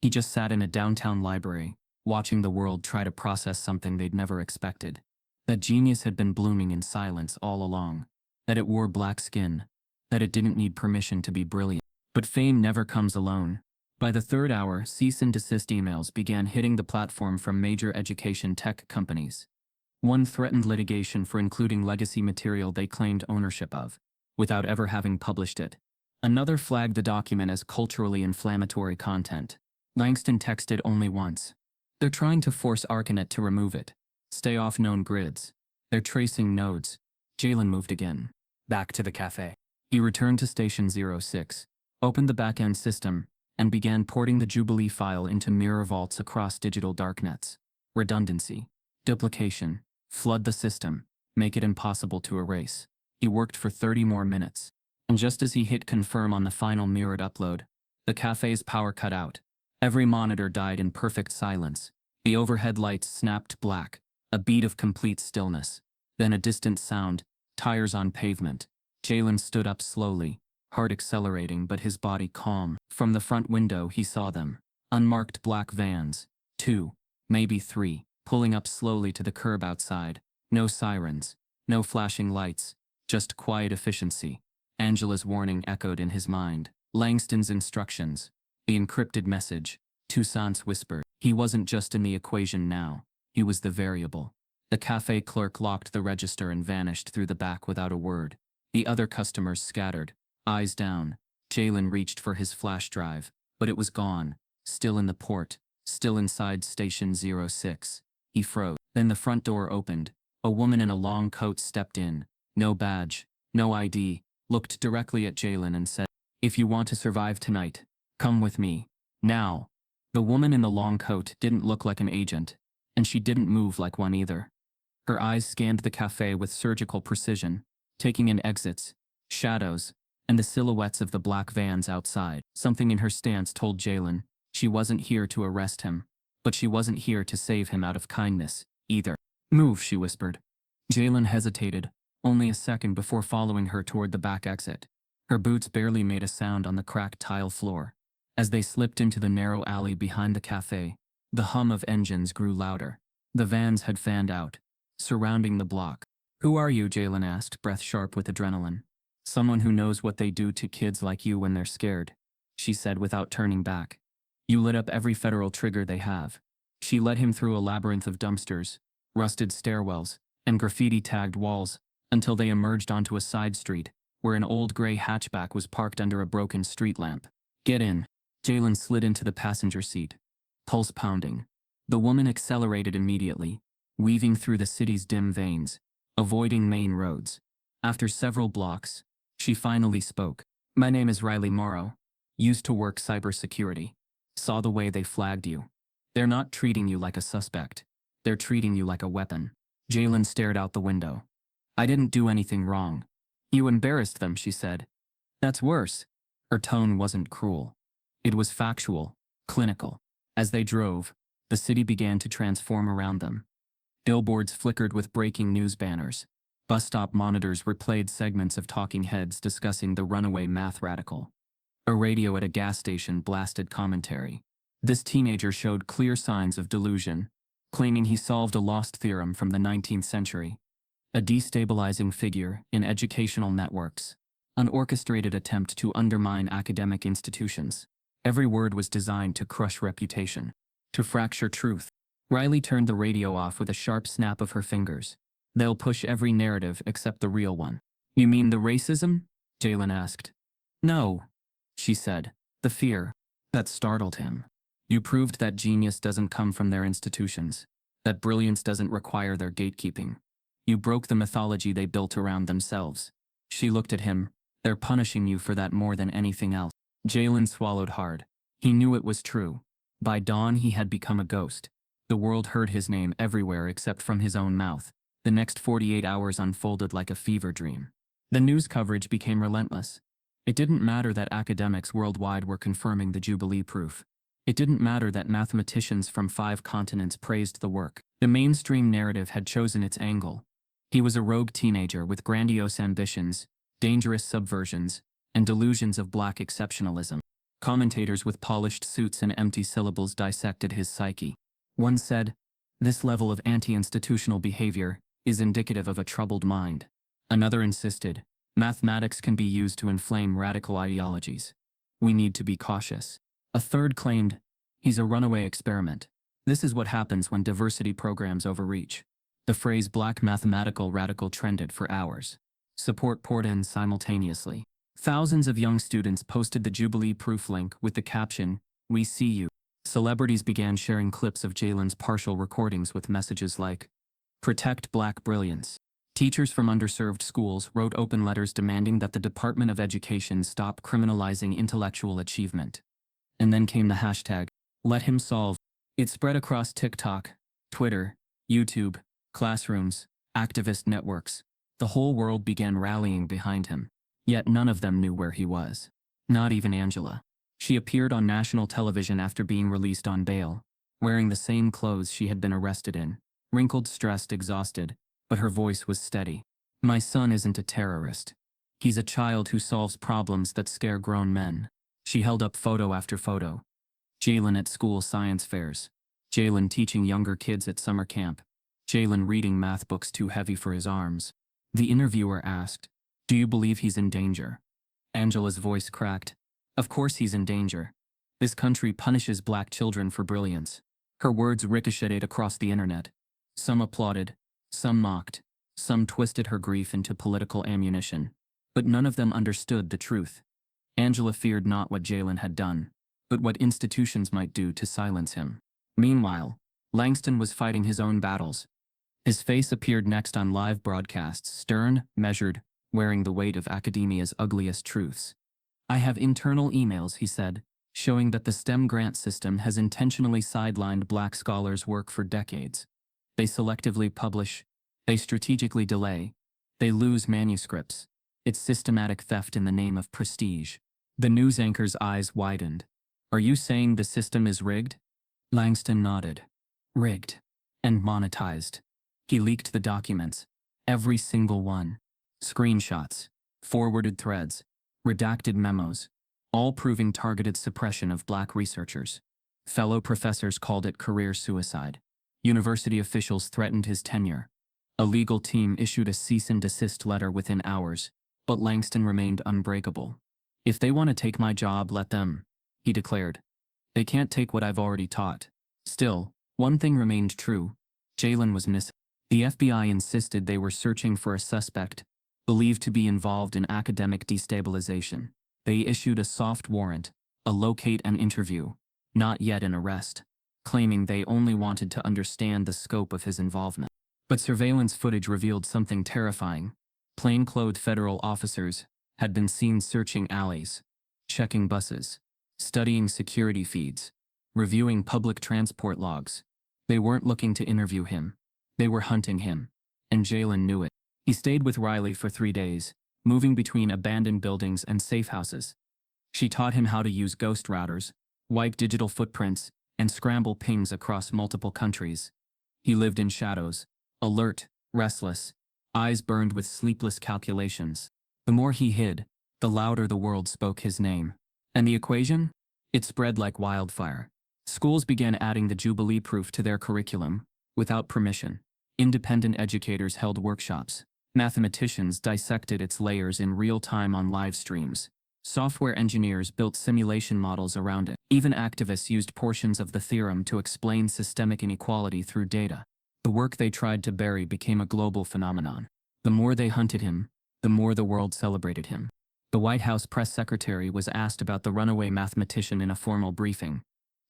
He just sat in a downtown library, watching the world try to process something they'd never expected. That genius had been blooming in silence all along. That it wore black skin. That it didn't need permission to be brilliant. But fame never comes alone. By the third hour, cease and desist emails began hitting the platform from major education tech companies. One threatened litigation for including legacy material they claimed ownership of, without ever having published it. Another flagged the document as culturally inflammatory content. Langston texted only once. They're trying to force Arcanet to remove it. Stay off known grids. They're tracing nodes. Jalen moved again. Back to the cafe. He returned to Station 06, opened the back-end system, and began porting the Jubilee file into mirror vaults across digital darknets. Redundancy, duplication, flood the system, make it impossible to erase. He worked for 30 more minutes, and just as he hit confirm on the final mirrored upload, the cafe's power cut out. Every monitor died in perfect silence. The overhead lights snapped black, a beat of complete stillness. Then a distant sound, tires on pavement. Jalen stood up slowly, heart accelerating but his body calm. From the front window he saw them. Unmarked black vans. 2, maybe 3, pulling up slowly to the curb outside. No sirens, no flashing lights, just quiet efficiency. Angela's warning echoed in his mind. Langston's instructions. The encrypted message. Toussaint's whisper. He wasn't just in the equation now. He was the variable. The cafe clerk locked the register and vanished through the back without a word. The other customers scattered, eyes down. Jalen reached for his flash drive, but it was gone. Still in the port, still inside Station 06. He froze. Then the front door opened. A woman in a long coat stepped in. No badge, no ID, looked directly at Jalen and said, "If you want to survive tonight, come with me. Now." The woman in the long coat didn't look like an agent, and she didn't move like one either. Her eyes scanned the cafe with surgical precision, taking in exits, shadows, and the silhouettes of the black vans outside. Something in her stance told Jalen she wasn't here to arrest him, but she wasn't here to save him out of kindness, either. "Move," she whispered. Jalen hesitated, only a second before following her toward the back exit. Her boots barely made a sound on the cracked tile floor. As they slipped into the narrow alley behind the cafe, the hum of engines grew louder. The vans had fanned out, surrounding the block. "Who are you?" Jalen asked, breath sharp with adrenaline. "Someone who knows what they do to kids like you when they're scared," she said without turning back. "You lit up every federal trigger they have." She led him through a labyrinth of dumpsters, rusted stairwells, and graffiti-tagged walls, until they emerged onto a side street, where an old gray hatchback was parked under a broken street lamp. "Get in." Jalen slid into the passenger seat, pulse pounding. The woman accelerated immediately, weaving through the city's dim veins, avoiding main roads. After several blocks, she finally spoke. "My name is Riley Morrow. Used to work cybersecurity. Saw the way they flagged you. They're not treating you like a suspect. They're treating you like a weapon." Jalen stared out the window. "I didn't do anything wrong." "You embarrassed them," she said. "That's worse." Her tone wasn't cruel. It was factual, clinical. As they drove, the city began to transform around them. Billboards flickered with breaking news banners. Bus stop monitors replayed segments of talking heads discussing the runaway math radical. A radio at a gas station blasted commentary. This teenager showed clear signs of delusion, claiming he solved a lost theorem from the 19th century. A destabilizing figure in educational networks. An orchestrated attempt to undermine academic institutions. Every word was designed to crush reputation, to fracture truth. Riley turned the radio off with a sharp snap of her fingers. "They'll push every narrative except the real one." "You mean the racism?" Jalen asked. "No," she said. "The fear." That startled him. "You proved that genius doesn't come from their institutions, that brilliance doesn't require their gatekeeping. You broke the mythology they built around themselves." She looked at him. "They're punishing you for that more than anything else." Jalen swallowed hard. He knew it was true. By dawn he had become a ghost. The world heard his name everywhere except from his own mouth. The next 48 hours unfolded like a fever dream. The news coverage became relentless. It didn't matter that academics worldwide were confirming the Jubilee proof. It didn't matter that mathematicians from 5 continents praised the work. The mainstream narrative had chosen its angle. He was a rogue teenager with grandiose ambitions, dangerous subversions, and delusions of black exceptionalism. Commentators with polished suits and empty syllables dissected his psyche. One said, "This level of anti-institutional behavior is indicative of a troubled mind." Another insisted, "Mathematics can be used to inflame radical ideologies. We need to be cautious." A third claimed, "He's a runaway experiment. This is what happens when diversity programs overreach." The phrase black mathematical radical trended for hours. Support poured in simultaneously. Thousands of young students posted the Jubilee proof link with the caption, "We see you." Celebrities began sharing clips of Jalen's partial recordings with messages like, "Protect black brilliance. Teachers from underserved schools wrote open letters demanding that the Department of Education stop criminalizing intellectual achievement. And then came the hashtag, Let Him Solve. It spread across TikTok, Twitter, YouTube, classrooms, activist networks. The whole world began rallying behind him. Yet none of them knew where he was. Not even Angela. She appeared on national television after being released on bail, wearing the same clothes she had been arrested in, wrinkled, stressed, exhausted, but her voice was steady. My son isn't a terrorist. He's a child who solves problems that scare grown men. She held up photo after photo. Jalen at school science fairs. Jalen teaching younger kids at summer camp. Jalen reading math books too heavy for his arms. The interviewer asked, "Do you believe he's in danger?" Angela's voice cracked. Of course he's in danger. This country punishes black children for brilliance. Her words ricocheted across the internet. Some applauded, some mocked, some twisted her grief into political ammunition. But none of them understood the truth. Angela feared not what Jalen had done, but what institutions might do to silence him. Meanwhile, Langston was fighting his own battles. His face appeared next on live broadcasts, stern, measured, wearing the weight of academia's ugliest truths. I have internal emails, he said, showing that the STEM grant system has intentionally sidelined black scholars' work for decades. They selectively publish, they strategically delay, they lose manuscripts. It's systematic theft in the name of prestige. The news anchor's eyes widened. Are you saying the system is rigged? Langston nodded. Rigged. And monetized. He leaked the documents. Every single one. Screenshots. Forwarded threads. Redacted memos. All proving targeted suppression of black researchers. Fellow professors called it career suicide. University officials threatened his tenure. A legal team issued a cease and desist letter within hours, but Langston remained unbreakable. If they want to take my job, let them, he declared. They can't take what I've already taught. Still, one thing remained true. Jalen was missing. The FBI insisted they were searching for a suspect, believed to be involved in academic destabilization. They issued a soft warrant, a locate and interview, not yet an arrest, claiming they only wanted to understand the scope of his involvement. But surveillance footage revealed something terrifying. Plainclothed federal officers had been seen searching alleys, checking buses, studying security feeds, reviewing public transport logs. They weren't looking to interview him. They were hunting him. And Jalen knew it. He stayed with Riley for 3 days, moving between abandoned buildings and safe houses. She taught him how to use ghost routers, wipe digital footprints, and scramble pings across multiple countries. He lived in shadows, alert, restless, eyes burned with sleepless calculations. The more he hid, the louder the world spoke his name. And the equation? It spread like wildfire. Schools began adding the Jubilee proof to their curriculum, without permission. Independent educators held workshops. Mathematicians dissected its layers in real time on live streams. Software engineers built simulation models around it. Even activists used portions of the theorem to explain systemic inequality through data. The work they tried to bury became a global phenomenon. The more they hunted him, the more the world celebrated him. The White House press secretary was asked about the runaway mathematician in a formal briefing.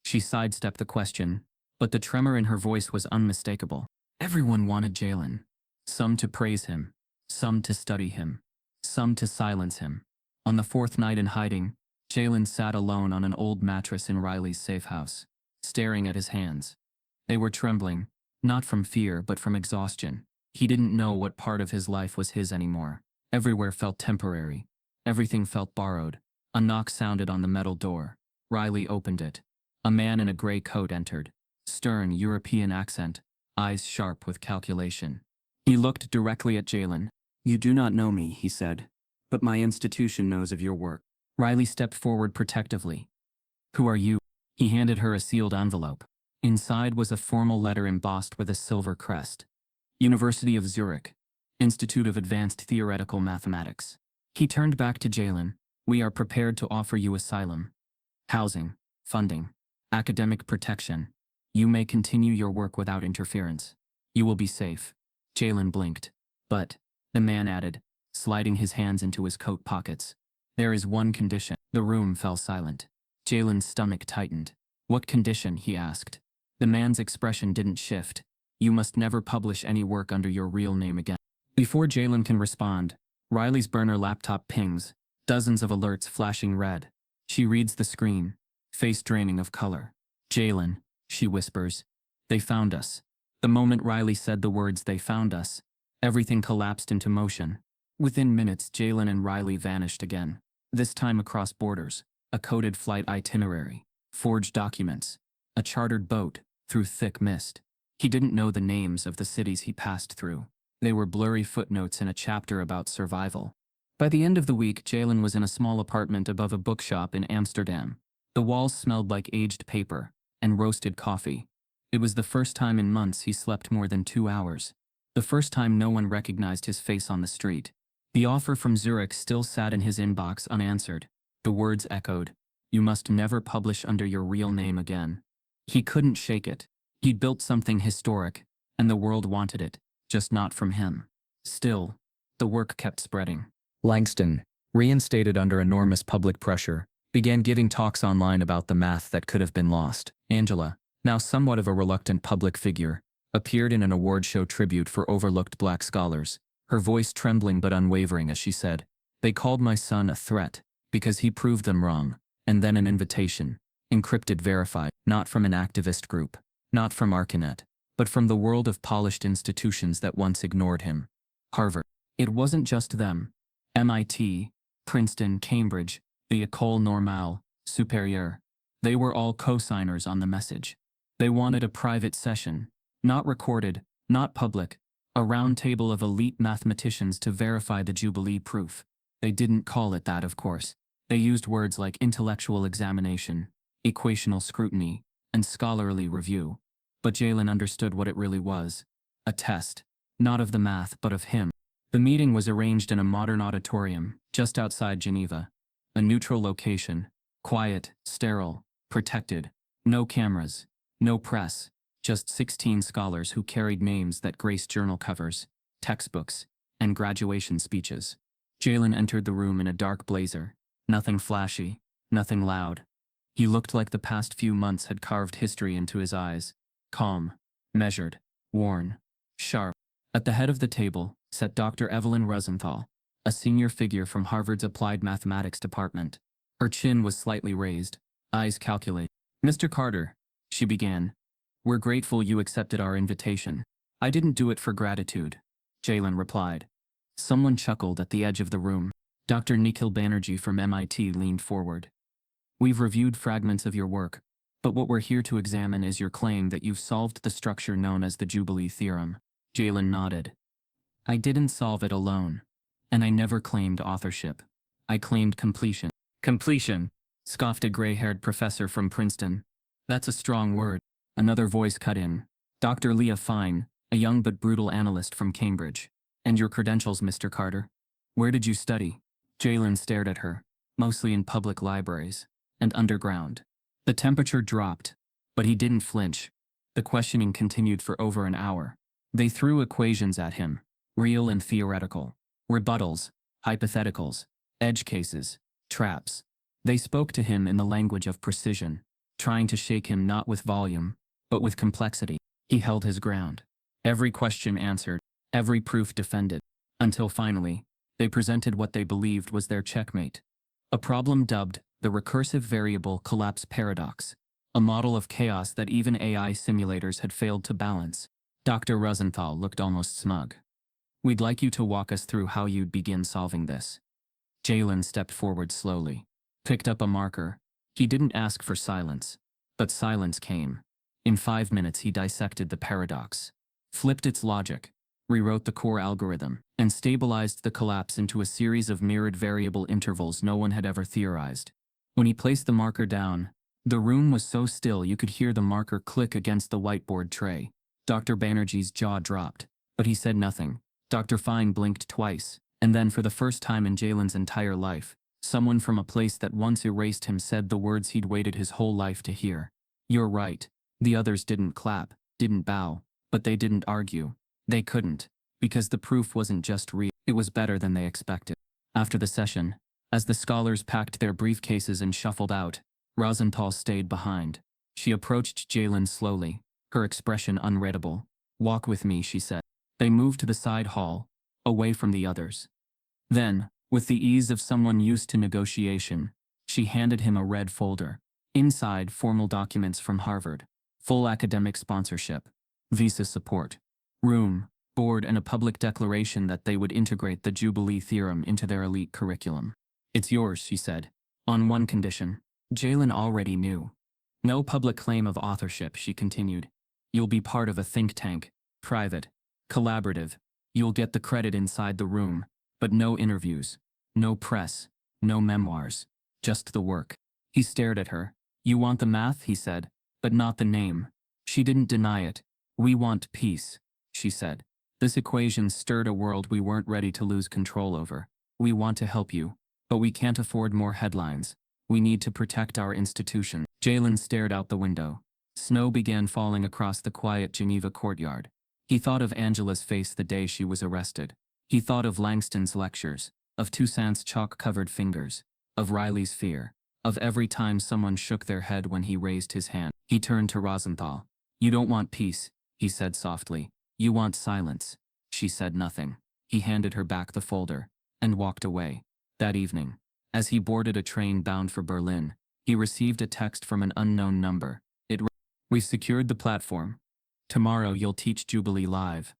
She sidestepped the question, but the tremor in her voice was unmistakable. Everyone wanted Jalen. Some to praise him, some to study him, some to silence him. On the 4th night in hiding, Jalen sat alone on an old mattress in Riley's safe house, staring at his hands. They were trembling, not from fear but from exhaustion. He didn't know what part of his life was his anymore. Everywhere felt temporary. Everything felt borrowed. A knock sounded on the metal door. Riley opened it. A man in a gray coat entered. Stern European accent, eyes sharp with calculation. He looked directly at Jalen. You do not know me, he said, but my institution knows of your work. Riley stepped forward protectively. Who are you? He handed her a sealed envelope. Inside was a formal letter embossed with a silver crest. University of Zurich, Institute of Advanced Theoretical Mathematics. He turned back to Jalen. We are prepared to offer you asylum, housing, funding, academic protection. You may continue your work without interference. You will be safe. Jalen blinked. But, the man added, sliding his hands into his coat pockets, there is one condition. The room fell silent. Jalen's stomach tightened. What condition? He asked. The man's expression didn't shift. You must never publish any work under your real name again. Before Jalen can respond, Riley's burner laptop pings, dozens of alerts flashing red. She reads the screen, face draining of color. Jalen, she whispers. They found us. The moment Riley said the words "they found us," everything collapsed into motion. Within minutes, Jalen and Riley vanished again. This time across borders, a coded flight itinerary, forged documents, a chartered boat, through thick mist. He didn't know the names of the cities he passed through. They were blurry footnotes in a chapter about survival. By the end of the week, Jalen was in a small apartment above a bookshop in Amsterdam. The walls smelled like aged paper and roasted coffee. It was the first time in months he slept more than 2 hours. The first time no one recognized his face on the street. The offer from Zurich still sat in his inbox unanswered. The words echoed, "You must never publish under your real name again." He couldn't shake it. He'd built something historic, and the world wanted it, just not from him. Still, the work kept spreading. Langston, reinstated under enormous public pressure, began giving talks online about the math that could have been lost. Angela, now somewhat of a reluctant public figure, appeared in an award show tribute for overlooked black scholars, her voice trembling but unwavering as she said, "They called my son a threat because he proved them wrong," and then an invitation, encrypted verified, not from an activist group, not from Arcanet, but from the world of polished institutions that once ignored him. Harvard. It wasn't just them. MIT, Princeton, Cambridge, the École Normale Supérieure. They were all co-signers on the message. They wanted a private session, not recorded, not public, a round table of elite mathematicians to verify the Jubilee proof. They didn't call it that, of course. They used words like intellectual examination, equational scrutiny, and scholarly review. But Jalen understood what it really was. A test, not of the math but of him. The meeting was arranged in a modern auditorium, just outside Geneva. A neutral location, quiet, sterile, protected, no cameras, no press, just 16 scholars who carried names that graced journal covers, textbooks, and graduation speeches. Jalen entered the room in a dark blazer, nothing flashy, nothing loud. He looked like the past few months had carved history into his eyes, calm, measured, worn, sharp. At the head of the table sat Dr. Evelyn Rosenthal, a senior figure from Harvard's Applied Mathematics department. Her chin was slightly raised, eyes calculated. "Mr. Carter," she began, "we're grateful you accepted our invitation." "I didn't do it for gratitude," Jalen replied. Someone chuckled at the edge of the room. Dr. Nikhil Banerjee from MIT leaned forward. "We've reviewed fragments of your work, but what we're here to examine is your claim that you've solved the structure known as the Jubilee theorem." Jalen nodded. "I didn't solve it alone. And I never claimed authorship. I claimed completion." "Completion," scoffed a gray-haired professor from Princeton. "That's a strong word." Another voice cut in. Dr. Leah Fine, a young but brutal analyst from Cambridge. "And your credentials, Mr. Carter? Where did you study?" Jalen stared at her, mostly in public libraries, and underground. The temperature dropped, but he didn't flinch. The questioning continued for over an hour. They threw equations at him, real and theoretical, rebuttals, hypotheticals, edge cases, traps. They spoke to him in the language of precision, trying to shake him not with volume, but with complexity. He held his ground. Every question answered, every proof defended, until finally, they presented what they believed was their checkmate. A problem dubbed the recursive variable collapse paradox, a model of chaos that even AI simulators had failed to balance. Dr. Rosenthal looked almost smug. "We'd like you to walk us through how you'd begin solving this." Jalen stepped forward slowly, picked up a marker. He didn't ask for silence, but silence came. In 5 minutes he dissected the paradox, flipped its logic, rewrote the core algorithm, and stabilized the collapse into a series of mirrored variable intervals no one had ever theorized. When he placed the marker down, the room was so still you could hear the marker click against the whiteboard tray. Dr. Banerjee's jaw dropped, but he said nothing. Dr. Fine blinked twice, and then for the first time in Jalen's entire life, someone from a place that once erased him said the words he'd waited his whole life to hear. "You're right." The others didn't clap, didn't bow, but they didn't argue. They couldn't, because the proof wasn't just real, it was better than they expected. After the session, as the scholars packed their briefcases and shuffled out, Rosenthal stayed behind. She approached Jalen slowly, her expression unreadable. "Walk with me," she said. They moved to the side hall, away from the others. Then, with the ease of someone used to negotiation, she handed him a red folder. Inside, formal documents from Harvard, full academic sponsorship, visa support, room, board, and a public declaration that they would integrate the Jubilee Theorem into their elite curriculum. "It's yours," she said, "on one condition." Jalen already knew. "No public claim of authorship," she continued. "You'll be part of a think tank, private, collaborative. You'll get the credit inside the room, but no interviews, no press, no memoirs, just the work." He stared at her. "You want the math," he said, "but not the name." She didn't deny it. "We want peace," she said. "This equation stirred a world we weren't ready to lose control over. We want to help you, but we can't afford more headlines. We need to protect our institution." Jalen stared out the window. Snow began falling across the quiet Geneva courtyard. He thought of Angela's face the day she was arrested. He thought of Langston's lectures, of Toussaint's chalk-covered fingers, of Riley's fear, of every time someone shook their head when he raised his hand. He turned to Rosenthal. "You don't want peace," he said softly. "You want silence." She said nothing. He handed her back the folder and walked away. That evening, as he boarded a train bound for Berlin, he received a text from an unknown number. It read, "We've secured the platform. Tomorrow you'll teach Jubilee live.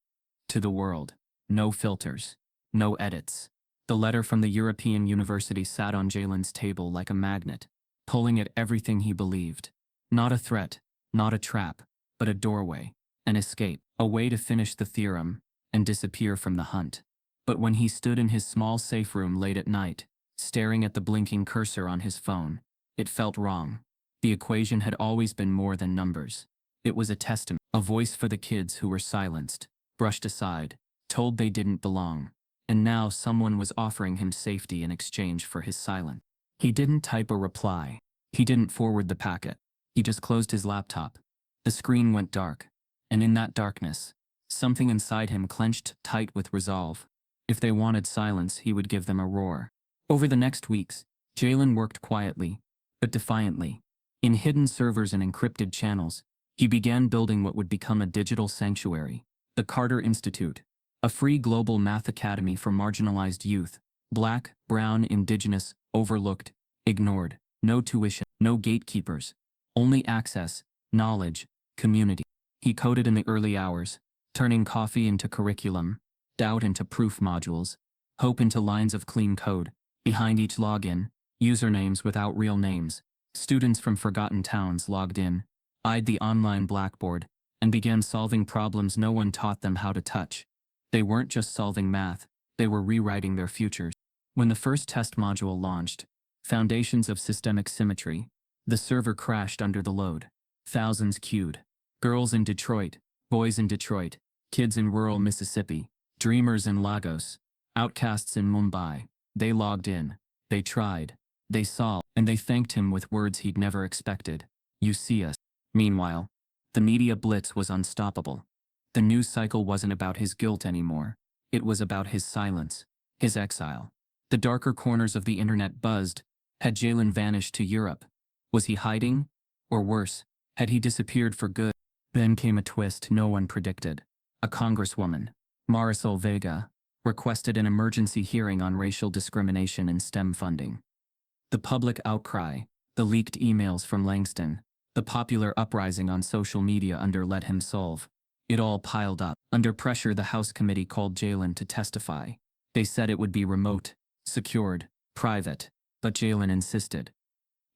To the world. No filters. No edits." The letter from the European university sat on Jalen's table like a magnet, pulling at everything he believed. Not a threat, not a trap, but a doorway, an escape, a way to finish the theorem and disappear from the hunt. But when he stood in his small safe room late at night, staring at the blinking cursor on his phone, it felt wrong. The equation had always been more than numbers. It was a testament, a voice for the kids who were silenced, brushed aside, told they didn't belong. And now someone was offering him safety in exchange for his silence. He didn't type a reply. He didn't forward the packet. He just closed his laptop. The screen went dark, and in that darkness, something inside him clenched tight with resolve. If they wanted silence, he would give them a roar. Over the next weeks, Jalen worked quietly, but defiantly. In hidden servers and encrypted channels, he began building what would become a digital sanctuary, the Carter Institute, a free global math academy for marginalized youth, black, brown, indigenous, overlooked, ignored, no tuition, no gatekeepers, only access, knowledge, community. He coded in the early hours, turning coffee into curriculum, doubt into proof modules, hope into lines of clean code. Behind each login, usernames without real names. Students from forgotten towns logged in, eyed the online blackboard, and began solving problems no one taught them how to touch. They weren't just solving math, they were rewriting their futures. When the first test module launched, Foundations of Systemic Symmetry, the server crashed under the load. Thousands queued. Girls in Detroit, boys in Detroit, kids in rural Mississippi, dreamers in Lagos, outcasts in Mumbai. They logged in, they tried, they saw, and they thanked him with words he'd never expected. "You see us." Meanwhile, the media blitz was unstoppable. The news cycle wasn't about his guilt anymore. It was about his silence, his exile. The darker corners of the internet buzzed. Had Jalen vanished to Europe? Was he hiding? Or worse, had he disappeared for good? Then came a twist no one predicted. A congresswoman, Marisol Vega, requested an emergency hearing on racial discrimination in STEM funding. The public outcry, the leaked emails from Langston, the popular uprising on social media under Let Him Solve. It all piled up. Under pressure, the House committee called Jalen to testify. They said it would be remote, secured, private, but Jalen insisted.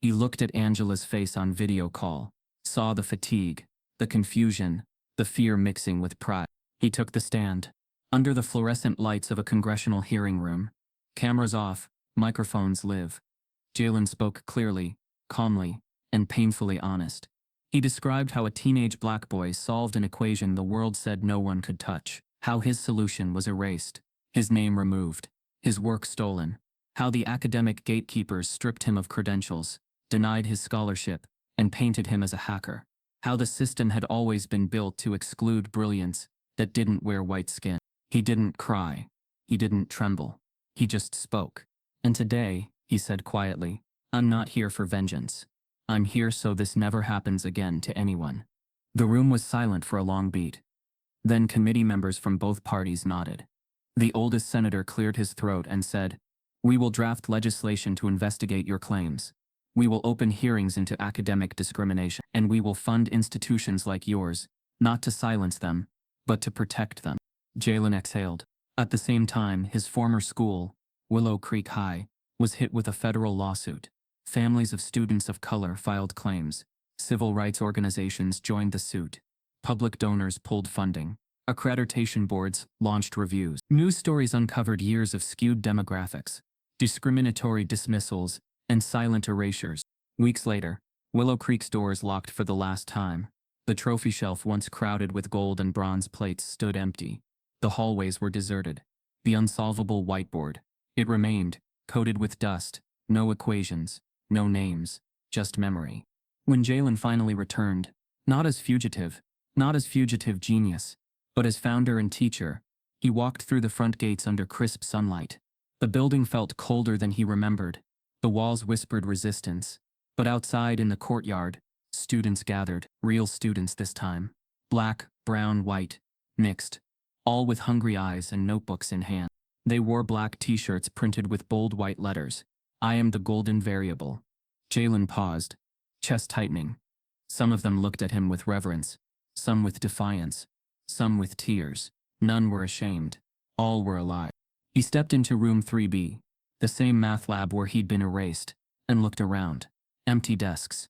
He looked at Angela's face on video call, saw the fatigue, the confusion, the fear mixing with pride. He took the stand. Under the fluorescent lights of a congressional hearing room, cameras off, microphones live. Jalen spoke clearly, calmly, and painfully honest. He described how a teenage black boy solved an equation the world said no one could touch, how his solution was erased, his name removed, his work stolen, how the academic gatekeepers stripped him of credentials, denied his scholarship, and painted him as a hacker, how the system had always been built to exclude brilliance that didn't wear white skin. He didn't cry. He didn't tremble. He just spoke. "And today," he said quietly, "I'm not here for vengeance. I'm here so this never happens again to anyone." The room was silent for a long beat. Then committee members from both parties nodded. The oldest senator cleared his throat and said, "We will draft legislation to investigate your claims. We will open hearings into academic discrimination, and we will fund institutions like yours, not to silence them, but to protect them." Jalen exhaled. At the same time, his former school, Willow Creek High, was hit with a federal lawsuit. Families of students of color filed claims. Civil rights organizations joined the suit. Public donors pulled funding. Accreditation boards launched reviews. News stories uncovered years of skewed demographics, discriminatory dismissals, and silent erasures. Weeks later, Willow Creek's doors locked for the last time. The trophy shelf, once crowded with gold and bronze plates, stood empty. The hallways were deserted. The unsolvable whiteboard. It remained, coated with dust, no equations, no names, just memory. When Jalen finally returned, not as fugitive genius, but as founder and teacher, he walked through the front gates under crisp sunlight. The building felt colder than he remembered. The walls whispered resistance. But outside in the courtyard, students gathered, real students this time. Black, brown, white, mixed, all with hungry eyes and notebooks in hand. They wore black t-shirts printed with bold white letters. "I am the golden variable." Jalen paused, chest tightening. Some of them looked at him with reverence, some with defiance, some with tears. None were ashamed. All were alive. He stepped into room 3B, the same math lab where he'd been erased, and looked around. Empty desks.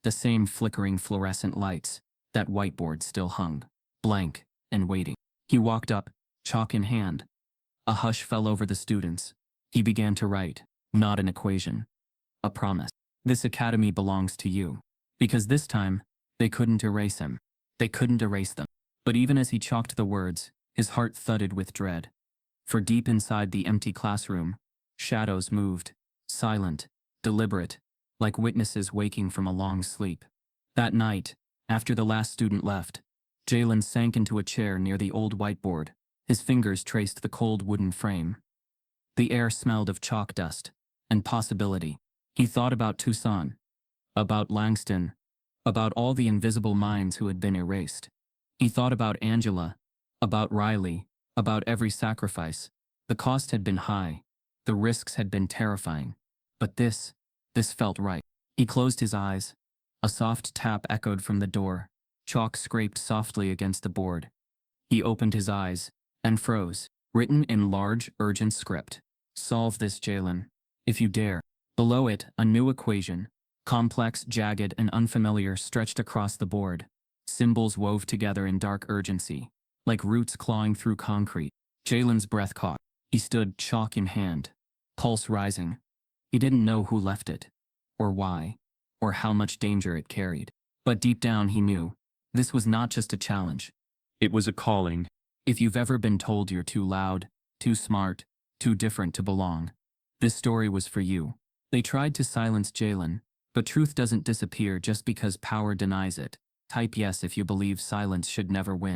The same flickering fluorescent lights. That whiteboard still hung, blank and waiting. He walked up, chalk in hand. A hush fell over the students. He began to write, not an equation, a promise. "This academy belongs to you." Because this time, they couldn't erase him. They couldn't erase them. But even as he chalked the words, his heart thudded with dread. For deep inside the empty classroom, shadows moved, silent, deliberate, like witnesses waking from a long sleep. That night, after the last student left, Jalen sank into a chair near the old whiteboard. His fingers traced the cold wooden frame. The air smelled of chalk dust and possibility. He thought about Tucson, about Langston, about all the invisible minds who had been erased. He thought about Angela, about Riley, about every sacrifice. The cost had been high. The risks had been terrifying. But this felt right. He closed his eyes. A soft tap echoed from the door. Chalk scraped softly against the board. He opened his eyes and froze. Written in large, urgent script. "Solve this, Jalen, if you dare." Below it, a new equation, complex, jagged, and unfamiliar, stretched across the board. Symbols wove together in dark urgency, like roots clawing through concrete. Jalen's breath caught. He stood, chalk in hand, pulse rising. He didn't know who left it, or why, or how much danger it carried. But deep down he knew, this was not just a challenge. It was a calling. If you've ever been told you're too loud, too smart, too different to belong, this story was for you. They tried to silence Jalen, but truth doesn't disappear just because power denies it. Type yes if you believe silence should never win.